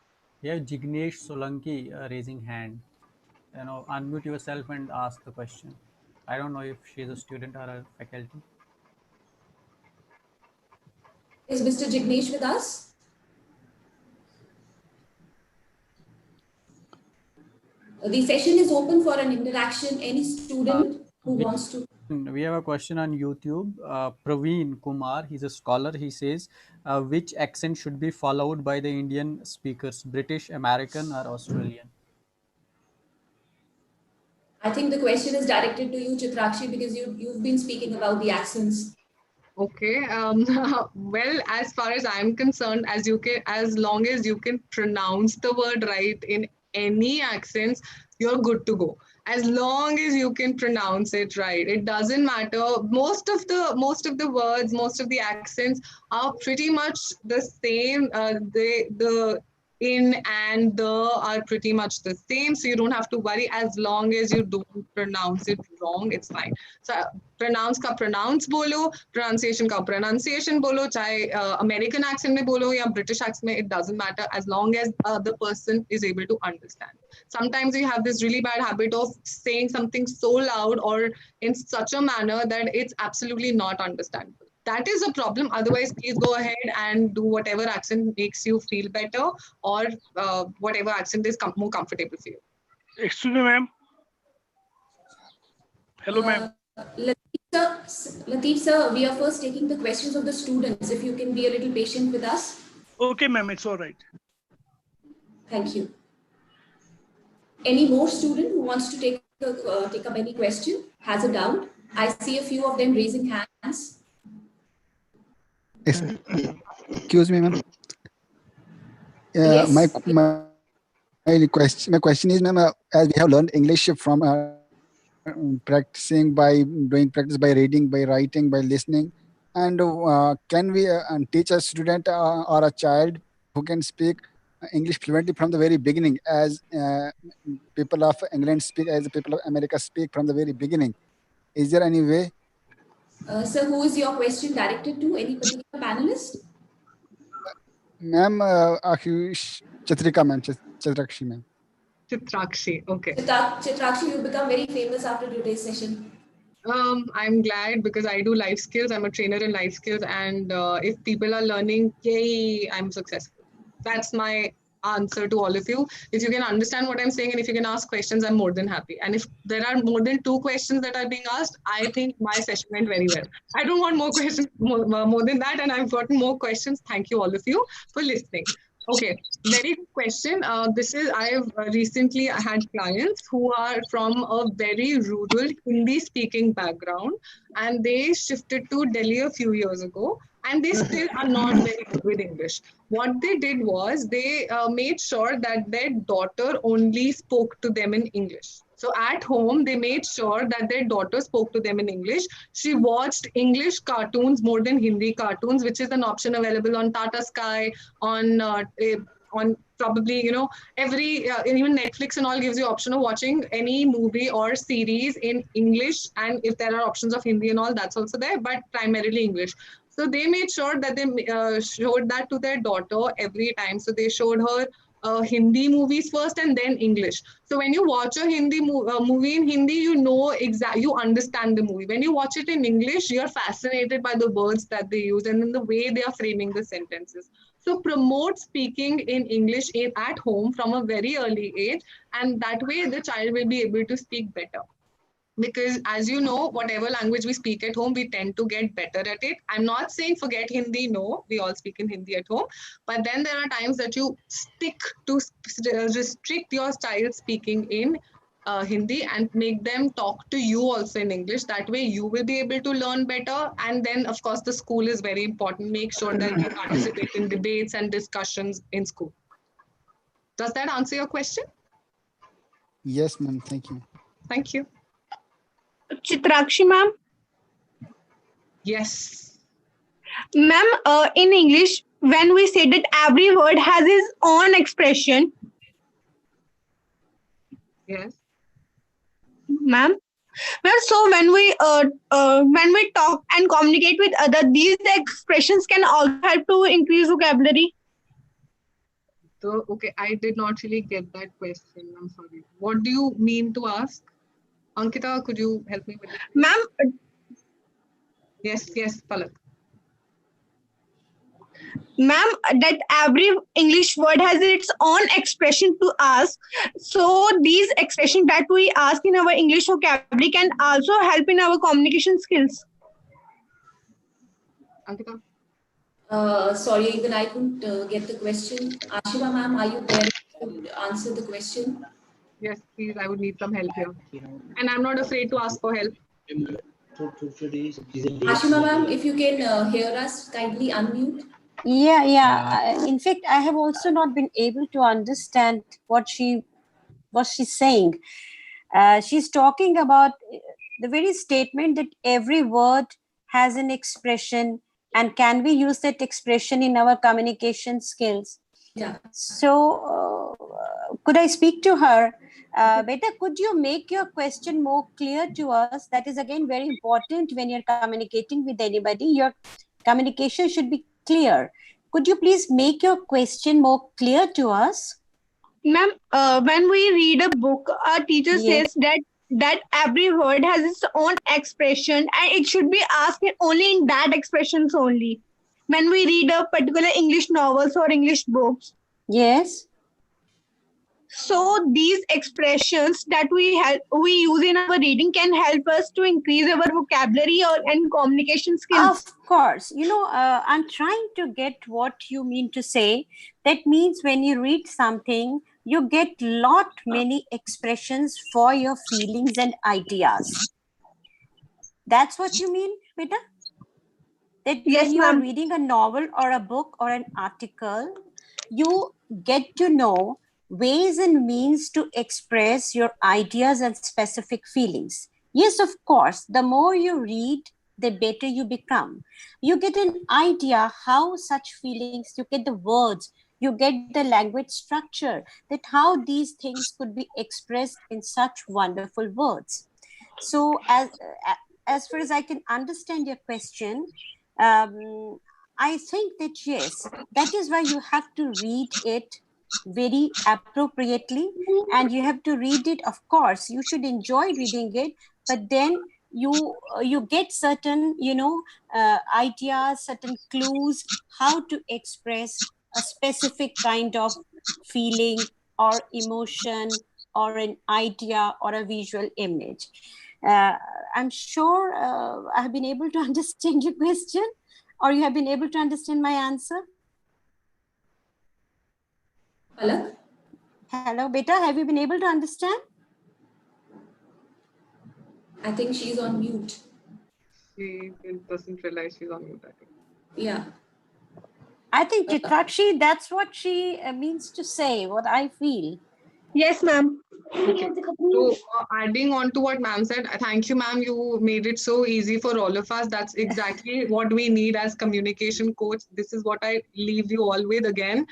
Yeah, Jignesh Solanki raising hand. Unmute yourself and ask the question. I don't know if she's a student or a faculty. Is Mr. Jignesh with us? The session is open for an interaction. Any student who wants to. We have a question on YouTube. Praveen Kumar, he's a scholar. He says, which accent should be followed by the Indian speakers, British, American, or Australian? I think the question is directed to you, Chitrakshi, because you've been speaking about the accents. Okay. Well, as far as I'm concerned, as long as you can pronounce the word right in any accents, you're good to go. As long as you can pronounce it right, it doesn't matter. Most of the words, most of the accents are pretty much the same. The in and the are pretty much the same, so you don't have to worry. As long as you don't pronounce it wrong, it's fine. So pronounce का pronounce बोलो, pronunciation का pronunciation बोलो, चाहे American accent में बोलो या British accent में, it doesn't matter, as long as the person is able to understand. Sometimes we have this really bad habit of saying something so loud or in such a manner that it's absolutely not understandable. That is a problem. Otherwise, please go ahead and do whatever accent makes you feel better, or whatever accent is more comfortable for you. Excuse me, ma'am. Hello, ma'am. Lateef sir, we are first taking the questions of the students. If you can be a little patient with us. Okay, ma'am, it's all right. Thank you. Any more student who wants to take up any question, has a doubt? I see a few of them raising hands. Excuse me, ma'am. Yes. My question is, ma'am, as we have learned English from practicing by doing practice by reading, by writing, by listening, and can we teach a student or a child who can speak English fluently from the very beginning, as people of England speak, as the people of America speak from the very beginning? Is there any way? Sir, who is your question directed to? Any particular panelist? Ma'am, Chitrika, ma'am, Chitrakshi, ma'am. Chitrakshi, okay. Chitrakshi, you become very famous after today's session. I'm glad, because I do life skills. I'm a trainer in life skills, and if people are learning, yay, I'm successful. That's my answer to all of you. If you can understand what I'm saying and if you can ask questions, I'm more than happy. And if there are more than 2 questions that are being asked, I think my session went very well. I don't want more questions, more than that, and I've gotten more questions. Thank you all of you for listening. Okay, very good question. I've recently had clients who are from a very rural Hindi-speaking background, and they shifted to Delhi a few years ago, and they still are not very good with English. What they did was they made sure that their daughter only spoke to them in English. So at home, they made sure that their daughter spoke to them in English. She watched English cartoons more than Hindi cartoons, which is an option available on Tata Sky, on probably, every, even Netflix and all gives you option of watching any movie or series in English. And if there are options of Hindi and all, that's also there, but primarily English. So they made sure that they showed that to their daughter every time. So they showed her Hindi movies first and then English. So when you watch a Hindi movie in Hindi, you understand the movie. When you watch it in English, you're fascinated by the words that they use and then the way they are framing the sentences. So promote speaking in English at home from a very early age, and that way the child will be able to speak better. Because as you know, whatever language we speak at home, we tend to get better at it. I'm not saying forget Hindi. No, we all speak in Hindi at home. But then there are times that you stick to restrict your child speaking in Hindi and make them talk to you also in English. That way you will be able to learn better. And then, of course, the school is very important. Make sure that you participate in debates and discussions in school. Does that answer your question? Yes, ma'am. Thank you. Thank you. Chitrakshi ma'am. Yes. Ma'am, in English, when we say that every word has its own expression. Yes. Ma'am. So when we talk and communicate with others, these expressions can also help to increase vocabulary. So, okay, I did not really get that question. I'm sorry. What do you mean to ask? Ankita, could you help me with it? Ma'am. Yes, Palak. Ma'am, that every English word has its own expression to us. So these expressions that we ask in our English vocabulary can also help in our communication skills. Ankita? Sorry, even I couldn't get the question. Ashima ma'am, are you there? You could answer the question. Yes, please. I would need some help here. And I'm not afraid to ask for help. Ashima ma'am, if you can hear us, kindly unmute. Yeah. In fact, I have also not been able to understand what she's saying. She's talking about the very statement that every word has an expression, and can we use that expression in our communication skills? Yeah. So, could I speak to her? Beta, could you make your question more clear to us? That is again very important when you're communicating with anybody. Your communication should be clear. Could you please make your question more clear to us? Ma'am, when we read a book, our teacher says that every word has its own expression and it should be asked only in that expressions only. When we read a particular English novels or English books. Yes. So these expressions that we use in our reading can help us to increase our vocabulary and communication skills. Of course. I'm trying to get what you mean to say. That means when you read something, you get many expressions for your feelings and ideas. That's what you mean, Beta? That when you are reading a novel or a book or an article, you get to know ways and means to express your ideas and specific feelings. Yes, of course, the more you read, the better you become. You get an idea how such feelings, you get the words, you get the language structure, that how these things could be expressed in such wonderful words. So as far as I can understand your question, I think that yes, that is why you have to read it very appropriately, and you have to read it. Of course, you should enjoy reading it, but then you get certain ideas, certain clues how to express a specific kind of feeling or emotion or an idea or a visual image. I'm sure I have been able to understand your question, or you have been able to understand my answer. Hello? Hello, Beta, have you been able to understand? I think she's on mute. She doesn't realize she's on mute, I think. Yeah. I think, Chitrakshi, that's what she means to say, what I feel. Yes, ma'am. Okay. So adding on to what ma'am said, thank you, ma'am. You made it so easy for all of us. That's exactly what we need as communication coach. This is what I leave you all with again.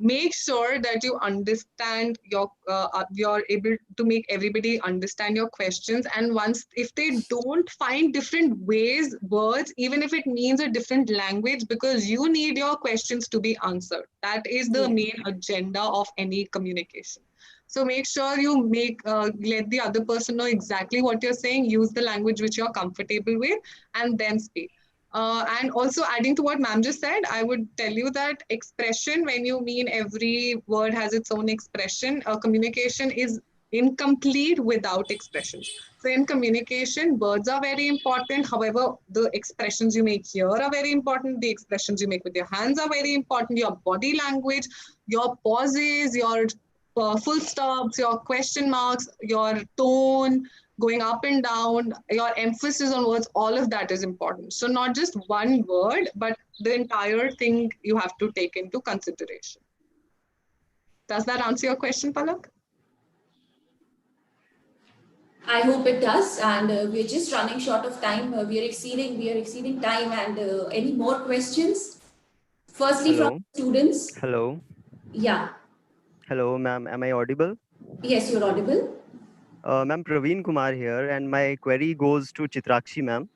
Make sure that you understand you're able to make everybody understand your questions. And once, if they don't find different ways, words, even if it means a different language, because you need your questions to be answered. That is the main agenda of any communication. So make sure you let the other person know exactly what you're saying, use the language which you're comfortable with, and then speak. And also adding to what ma'am just said, I would tell you that expression, when you mean every word has its own expression, communication is incomplete without expressions. So in communication, words are very important. However, the expressions you make here are very important. The expressions you make with your hands are very important. Your body language, your pauses, your full stops, your question marks, your tone, going up and down, your emphasis on words, all of that is important. So not just one word, but the entire thing you have to take into consideration. Does that answer your question, Palak? I hope it does, and we're just running short of time. We are exceeding time. And any more questions? Firstly, Hello. from students. Hello. Yeah. Hello, ma'am. Am I audible? Yes, you're audible. Ma'am, Praveen Kumar here, and my query goes to Chitrakshi, ma'am.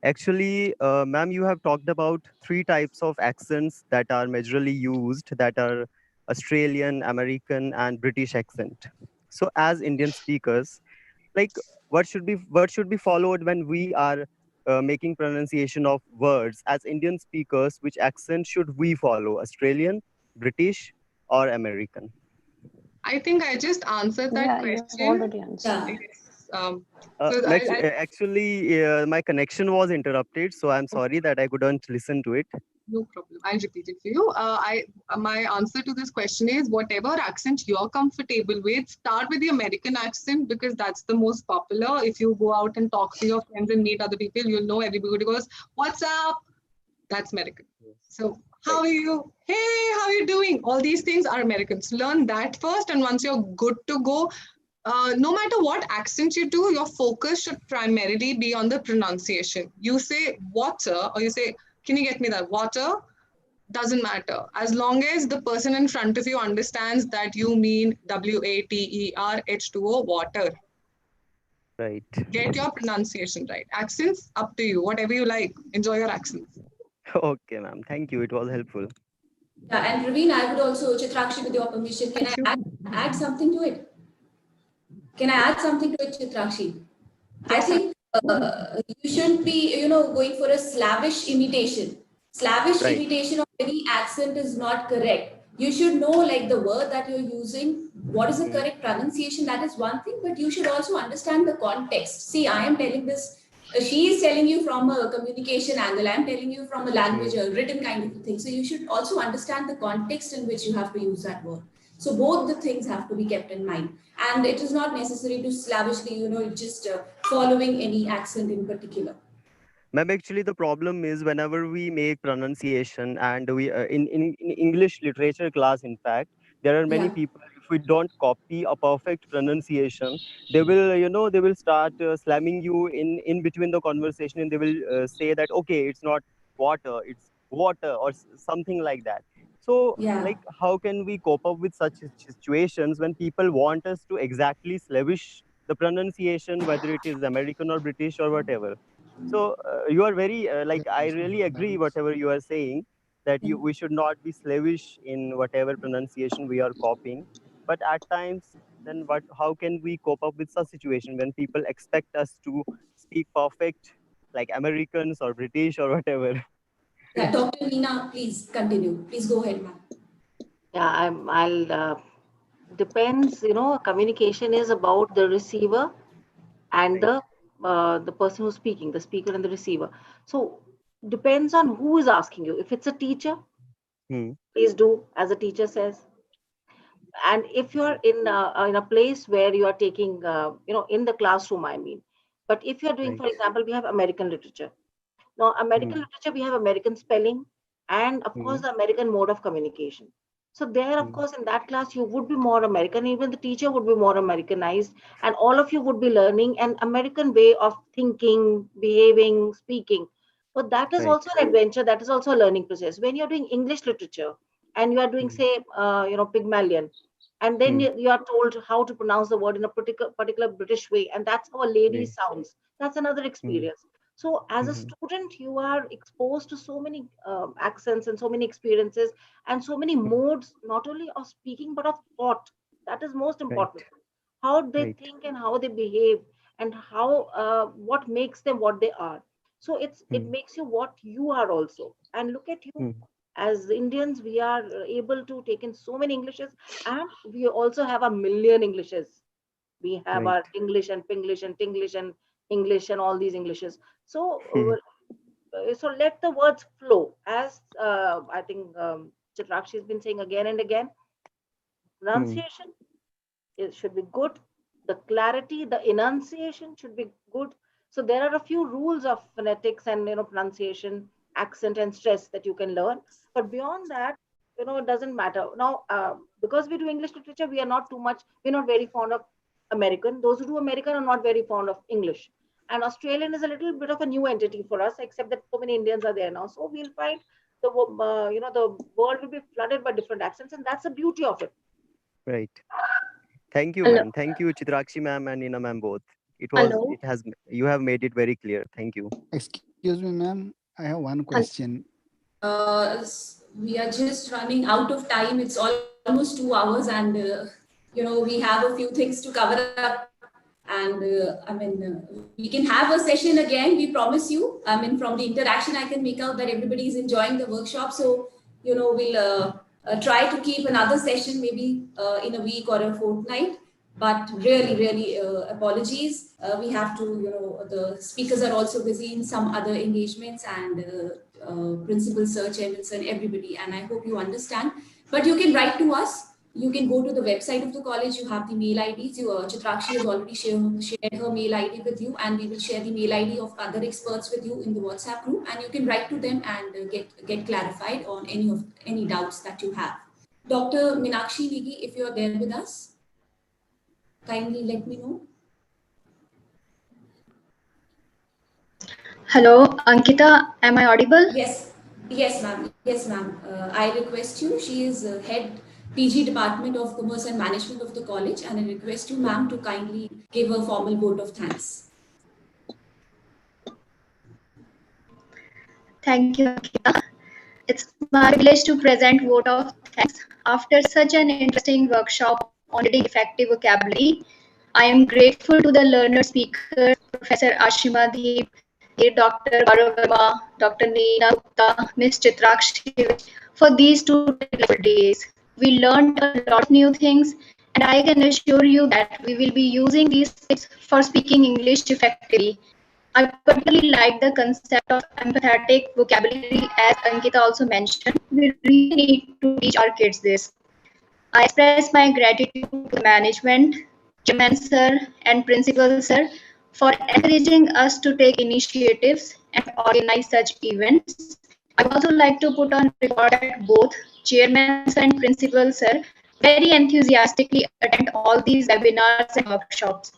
Actually, ma'am, you have talked about 3 types of accents that are majorly used, that are Australian, American, and British accent. So, as Indian speakers, like what should be followed when we are making pronunciation of words, as Indian speakers, which accent should we follow? Australian, British, or American? I think I just answered that Yeah, you have question. already answered. Yeah. Yes. So Actually, my connection was interrupted, so I'm sorry that I couldn't listen to it. No problem. I'll repeat it for you. My answer to this question is whatever accent you're comfortable with, start with the American accent because that's the most popular. If you go out and talk to your friends and meet other people, you'll know everybody goes, "What's up?" That's American. So how are you? Hey, how are you doing? All these things are Americans. Learn that first, and once you're good to go, no matter what accent you do, your focus should primarily be on the pronunciation. You say water, or you say, "Can you get me that water?" Doesn't matter. As long as the person in front of you understands that you mean WATER, water. Right. Get your pronunciation right. Accents, up to you. Whatever you like. Enjoy your accents. Okay, ma'am. Thank you. It was helpful. Yeah, and Raveen, I would also, Chitrakshi, with your permission, can I add something to it? Can I add something to it, Chitrakshi? I think you shouldn't be, going for a slavish imitation. Slavish imitation of any accent is not correct. You should know like the word that you're using, what is the correct pronunciation, that is one thing, but you should also understand the context. See, I am telling this, she is telling you from a communication angle, I'm telling you from a language, a written kind of a thing. So you should also understand the context in which you have to use that word. So both the things have to be kept in mind. And it is not necessary to slavishly, just following any accent in particular. Ma'am, actually, the problem is whenever we make pronunciation and we in English literature class, in fact, there are many people. If we don't copy a perfect pronunciation, they will they will start slamming you in between the conversation, and they will say that okay, it's not water, it's water or something like that. So, like, how can we cope up with such situations when people want us to exactly slavish the pronunciation, whether it is American or British or whatever? So you are very I really agree whatever you are saying, that we should not be slavish in whatever pronunciation we are copying. But at times, then how can we cope up with such situation when people expect us to speak perfect like Americans or British or whatever? Yeah, Dr. Neena, please continue. Please go ahead, ma'am. Yeah, I'll depends. Communication is about the receiver and the person who's speaking, the speaker and the receiver. So depends on who is asking you. If it's a teacher, please do as a teacher says. And if you're in a place where you are taking, in the classroom, I mean. But if you're doing, for example, we have American literature. Now, American literature, we have American spelling and, of course, the American mode of communication. So there, of course, in that class, you would be more American. Even the teacher would be more Americanized. And all of you would be learning an American way of thinking, behaving, speaking. But that is also an adventure. That is also a learning process. When you're doing English literature and you are doing, say, Pygmalion, and then you are told how to pronounce the word in a particular British way. And that's how a lady sounds. That's another experience. So as a student, you are exposed to so many accents and so many experiences and so many modes, not only of speaking, but of thought. That is most important. How they think and how they behave and how what makes them what they are. So it makes you what you are also. And look at you. As Indians, we are able to take in so many Englishes, and we also have a million Englishes. We have our English and Pinglish and Tinglish and English and all these Englishes. So, so let the words flow. As I think Chitrakshi has been saying again and again, pronunciation it should be good. The clarity, the enunciation should be good. So there are a few rules of phonetics and pronunciation, accent and stress that you can learn. But beyond that, it doesn't matter. Now, because we do English literature, we're not very fond of American. Those who do American are not very fond of English. And Australian is a little bit of a new entity for us, except that so many Indians are there now. So we'll find the the world will be flooded by different accents, and that's the beauty of it. Right. Thank you, ma'am. Thank you, Chitrakshi ma'am and Neena ma'am both. You have made it very clear. Thank you. Excuse me, ma'am. I have one question. We are just running out of time. It's almost 2 hours, and we have a few things to cover up. And we can have a session again, we promise you. From the interaction, I can make out that everybody is enjoying the workshop. So, we'll try to keep another session maybe in a week or a fortnight. But really, really apologies. We have to, the speakers are also busy in some other engagements, and Principal Sir, Chairman Sir, and everybody. And I hope you understand. But you can write to us. You can go to the website of the college. You have the mail IDs. Chitrakshi has already shared her mail ID with you, and we will share the mail ID of other experts with you in the WhatsApp group. And you can write to them and get clarified on any doubts that you have. Dr. Meenakshi Negi, if you are there with us, kindly let me know. Hello, Ankita, am I audible? Yes, ma'am. Yes, ma'am. I request you. She is head PG Department of Commerce and Management of the college, and I request you, ma'am, to kindly give a formal vote of thanks. Thank you, Ankita. It's my privilege to present vote of thanks. After such an interesting workshop on reading effective vocabulary, I am grateful to the learner speakers, Professor Ashima, Dr. Gaurav Verma, Dr. Neena, Gupta, Ms. Chitrakshi, for these 2 delightful days. We learned a lot of new things, and I can assure you that we will be using these tips for speaking English effectively. I particularly like the concept of empathetic vocabulary, as Ankita also mentioned. We really need to teach our kids this. I express my gratitude to the management, Chairman Sir, and Principal Sir for encouraging us to take initiatives and organize such events. I would also like to put on record that both Chairman Sir and Principal Sir very enthusiastically attend all these webinars and workshops.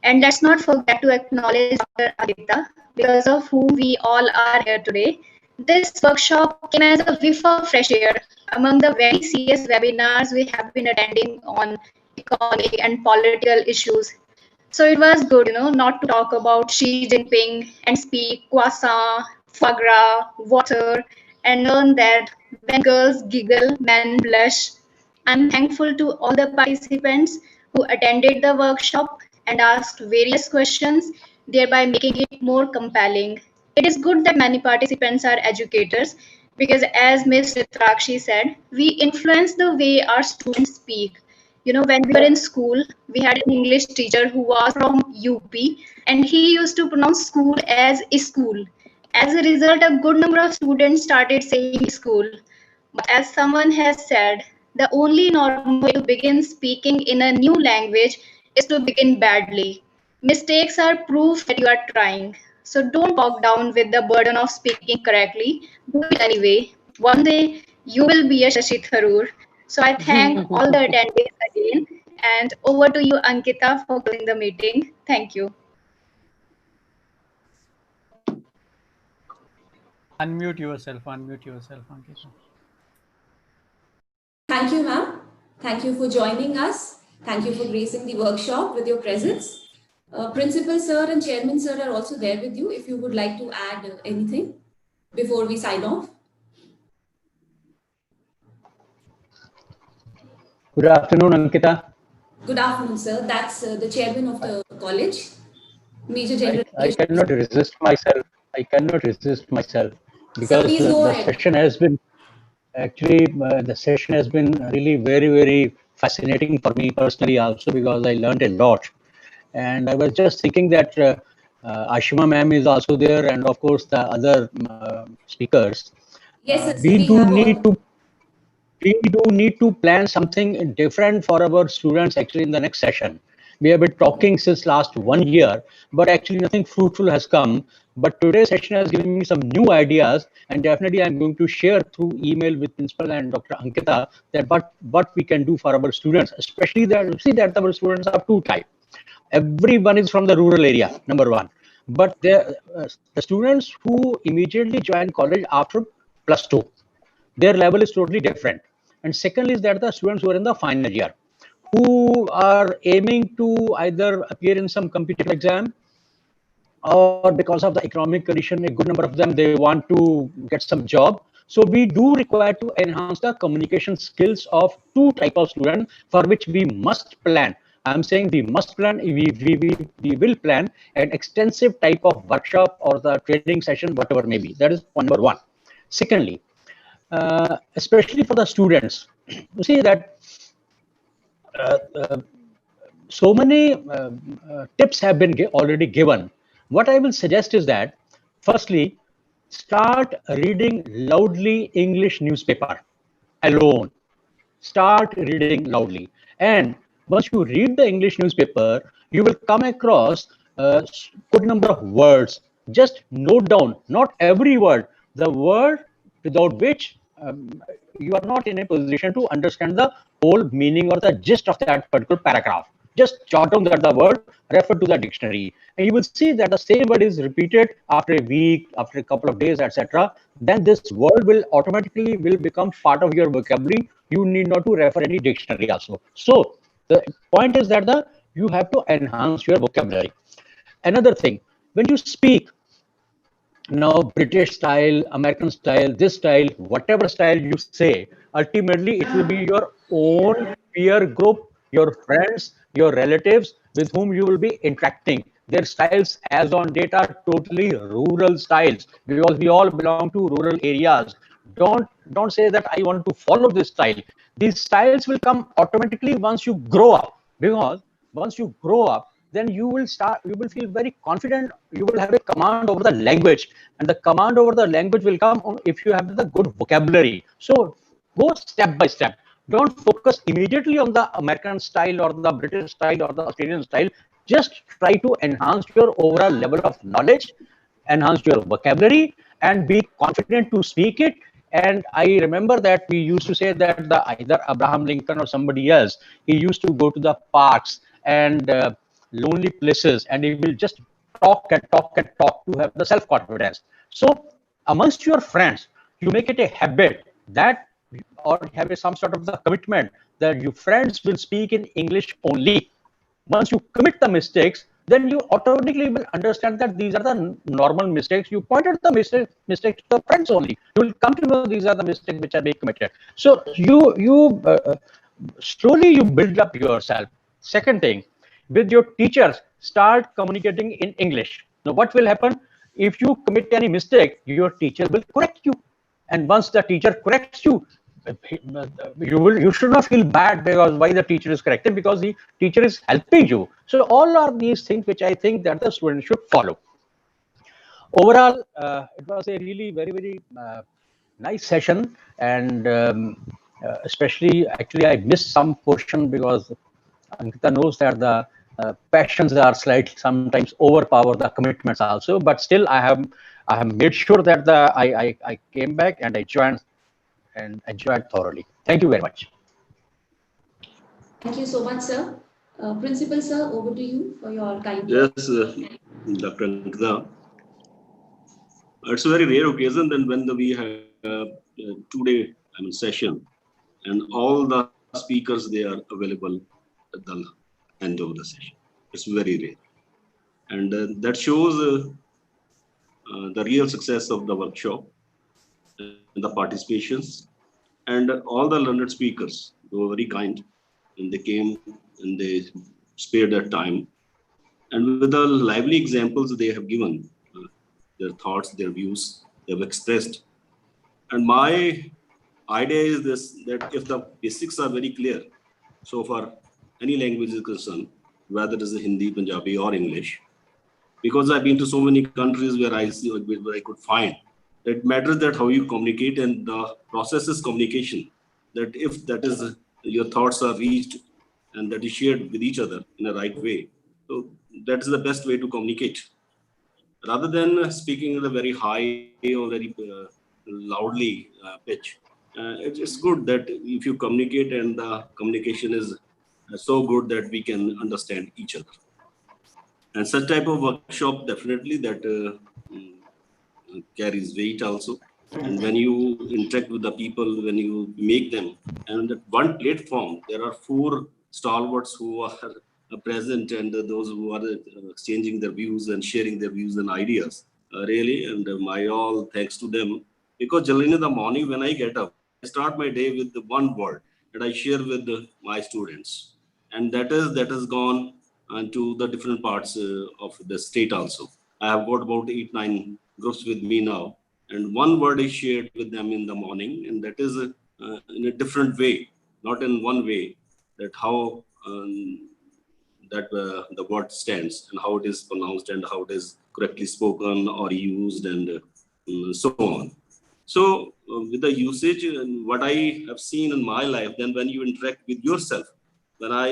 And let's not forget to acknowledge Dr. Aditya, because of whom we all are here today. This workshop came as a whiff of fresh air among the very serious webinars we have been attending on economic and political issues. So it was good, not to talk about Xi Jinping and speak croissant, foie gras, water, and learn that when girls giggle, men blush. I'm thankful to all the participants who attended the workshop and asked various questions, thereby making it more compelling. It is good that many participants are educators, because as Ms. Chitrakshi said, we influence the way our students speak. When we were in school, we had an English teacher who was from UP, and he used to pronounce school as school. As a result, a good number of students started saying school. But as someone has said, the only normal way to begin speaking in a new language is to begin badly. Mistakes are proof that you are trying. So don't bog down with the burden of speaking correctly. Do it anyway. One day you will be a Shashi Tharoor. So I thank all the attendees again. And over to you, Ankita, for closing the meeting. Thank you. Unmute yourself, Ankita. Thank you, ma'am. Thank you for joining us. Thank you for gracing the workshop with your presence. Principal Sir and Chairman Sir are also there with you if you would like to add anything before we sign off. Good afternoon, Ankita. Good afternoon, sir. That's the chairman of the college, Major General. I cannot resist myself. Because the session has been really very, very fascinating for me personally also, because I learned a lot. And I was just thinking that Ashima ma'am is also there, and of course the other speakers. Yes, we do need to plan something different for our students actually in the next session. We have been talking since last 1 year, but actually nothing fruitful has come. But today's session has given me some new ideas, and definitely I'm going to share through email with Principal and Dr. Ankita that what we can do for our students, especially that our students are two types. Everyone is from the rural area, number one. But the students who immediately join college after +2, their level is totally different. And secondly is that the students who are in the final year, who are aiming to either appear in some competitive exam, or because of the economic condition, a good number of them, they want to get some job. So we do require to enhance the communication skills of two type of students, for which we must plan. I'm saying we must plan, we will plan an extensive type of workshop or the training session, whatever may be. That is point number one. Secondly, especially for the students, you see that so many tips have been already given. What I will suggest is that, firstly, start reading loudly English newspaper alone. Start reading loudly. And once you read the English newspaper, you will come across a good number of words. Just note down, not every word, the word without which you are not in a position to understand the whole meaning or the gist of that particular paragraph. Just jot down that the word, refer to the dictionary, and you will see that the same word is repeated after a week, after a couple of days, etc. Then this word will automatically become part of your vocabulary. You need not to refer any dictionary also. So the point is that you have to enhance your vocabulary. Another thing, when you speak, now British style, American style, this style, whatever style you say, ultimately it will be your own peer group, your friends, your relatives with whom you will be interacting. Their styles as on date are totally rural styles because we all belong to rural areas. Don't say that I want to follow this style. These styles will come automatically once you grow up, because once you grow up, then you will feel very confident. You will have a command over the language, and the command over the language will come if you have the good vocabulary. So go step by step. Don't focus immediately on the American style or the British style or the Australian style. Just try to enhance your overall level of knowledge, enhance your vocabulary, and be confident to speak it. And I remember that we used to say that either Abraham Lincoln or somebody else, he used to go to the parks and lonely places, and he will just talk and talk and talk to have the self-confidence. So amongst your friends, you make it a habit that, or have some sort of the commitment that your friends will speak in English only. Once you commit the mistakes, then you automatically will understand that these are the normal mistakes. You pointed the mistakes to the friends only. You will come to know these are the mistakes which are being committed. So you slowly you build up yourself. Second thing, with your teachers, start communicating in English. Now, what will happen if you commit any mistake? Your teacher will correct you, and once the teacher corrects you, you should not feel bad because why the teacher is correcting, because the teacher is helping you. So all are these things which I think that the student should follow. Overall, it was a really very nice session, and especially actually I missed some portion because Ankita knows that the passions are slightly sometimes overpower the commitments also, but still I have made sure that I came back and I joined and enjoyed thoroughly. Thank you very much. Thank you so much, sir. Principal, sir, over to you for your kind words. Yes, Dr. Ankita. It's a very rare occasion then when we have a two-day session, and all the speakers, they are available at the end of the session. It's very rare, and that shows the real success of the workshop and the participations, and all the learned speakers. They were very kind, and they came and they spared their time, and with the lively examples they have given, their thoughts, their views, they have expressed. And my idea is this, that if the basics are very clear, so far any language is concerned, whether it is Hindi, Punjabi or English, because I've been to so many countries where I could find that it matters that how you communicate, and the process is communication. That if that is your thoughts are reached and that is shared with each other in a right way, so that is the best way to communicate. Rather than speaking in a very high or very loudly pitch, it's good that if you communicate and the communication is so good that we can understand each other. And such type of workshop definitely that carries weight also. And when you interact with the people, when you make them, and at one platform, there are 4 stalwarts who are present, and those who are exchanging their views and sharing their views and ideas, really, and my all thanks to them. Because generally in the morning when I get up, I start my day with the one word that I share with my students. and that has gone to the different parts of the state also. I have got about 8-9 groups with me now, and one word is shared with them in the morning, and that is in a different way, not in one way, that how the word stands and how it is pronounced and how it is correctly spoken or used, and so on. So with the usage and what I have seen in my life, then when you interact with yourself, when I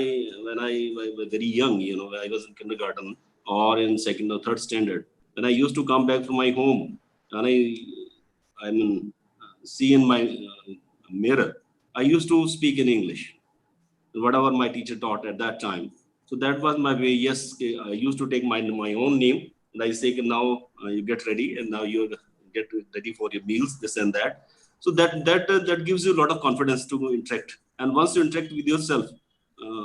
was very young, when I was in kindergarten or in second or third standard, when I used to come back from my home and I mean, see in my mirror, I used to speak in English, whatever my teacher taught at that time. So that was my way. Yes, I used to take my own name, and I say, now you get ready, and now you get ready for your meals, this and that. So that gives you a lot of confidence to interact. And once you interact with yourself,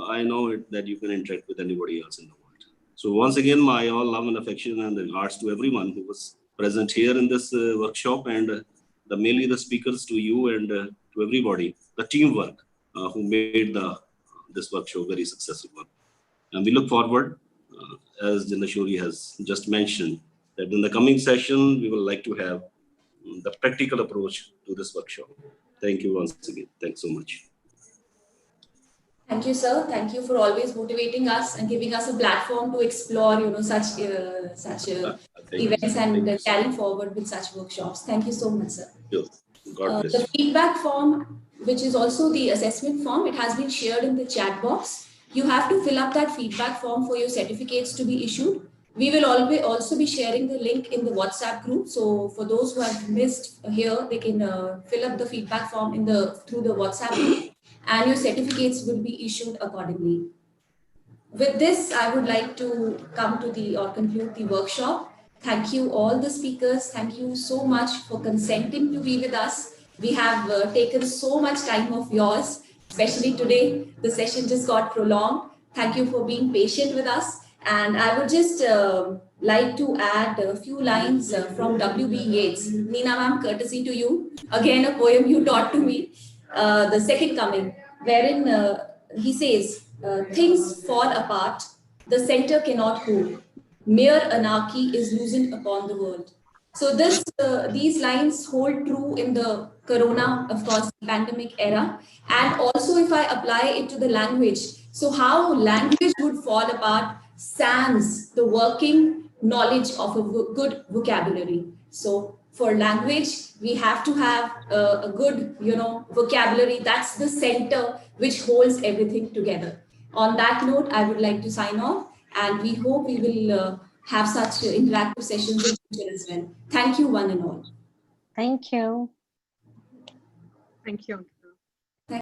I know that you can interact with anybody else in the world. So once again, my all love and affection and regards to everyone who was present here in this workshop, and mainly the speakers, to you, and to everybody, the teamwork who made this workshop very successful. And we look forward, as Jindashuri has just mentioned, that in the coming session, we will like to have the practical approach to this workshop. Thank you once again. Thanks so much. Thank you, sir. Thank you for always motivating us and giving us a platform to explore, such events and carrying forward with such workshops. Thank you so much, sir. God bless the feedback form, which is also the assessment form, it has been shared in the chat box. You have to fill up that feedback form for your certificates to be issued. We will also be sharing the link in the WhatsApp group. So for those who have missed here, they can fill up the feedback form through the WhatsApp group, and your certificates will be issued accordingly. With this, I would like to conclude the workshop. Thank you all the speakers. Thank you so much for consenting to be with us. We have taken so much time of yours, especially today. The session just got prolonged. Thank you for being patient with us. And I would just like to add a few lines from W.B. Yeats. Neena ma'am, courtesy to you. Again, a poem you taught to me, The Second Coming, wherein he says, things fall apart, the center cannot hold. Mere anarchy is loosened upon the world. So these lines hold true in the corona, of course, pandemic era. And also if I apply it to the language, so how language would fall apart sans the working knowledge of a good vocabulary. So for language, we have to have a good, vocabulary. That's the center which holds everything together. On that note, I would like to sign off, and we hope we will have such interactive sessions in future as well. Thank you, one and all. Thank you. Thank you.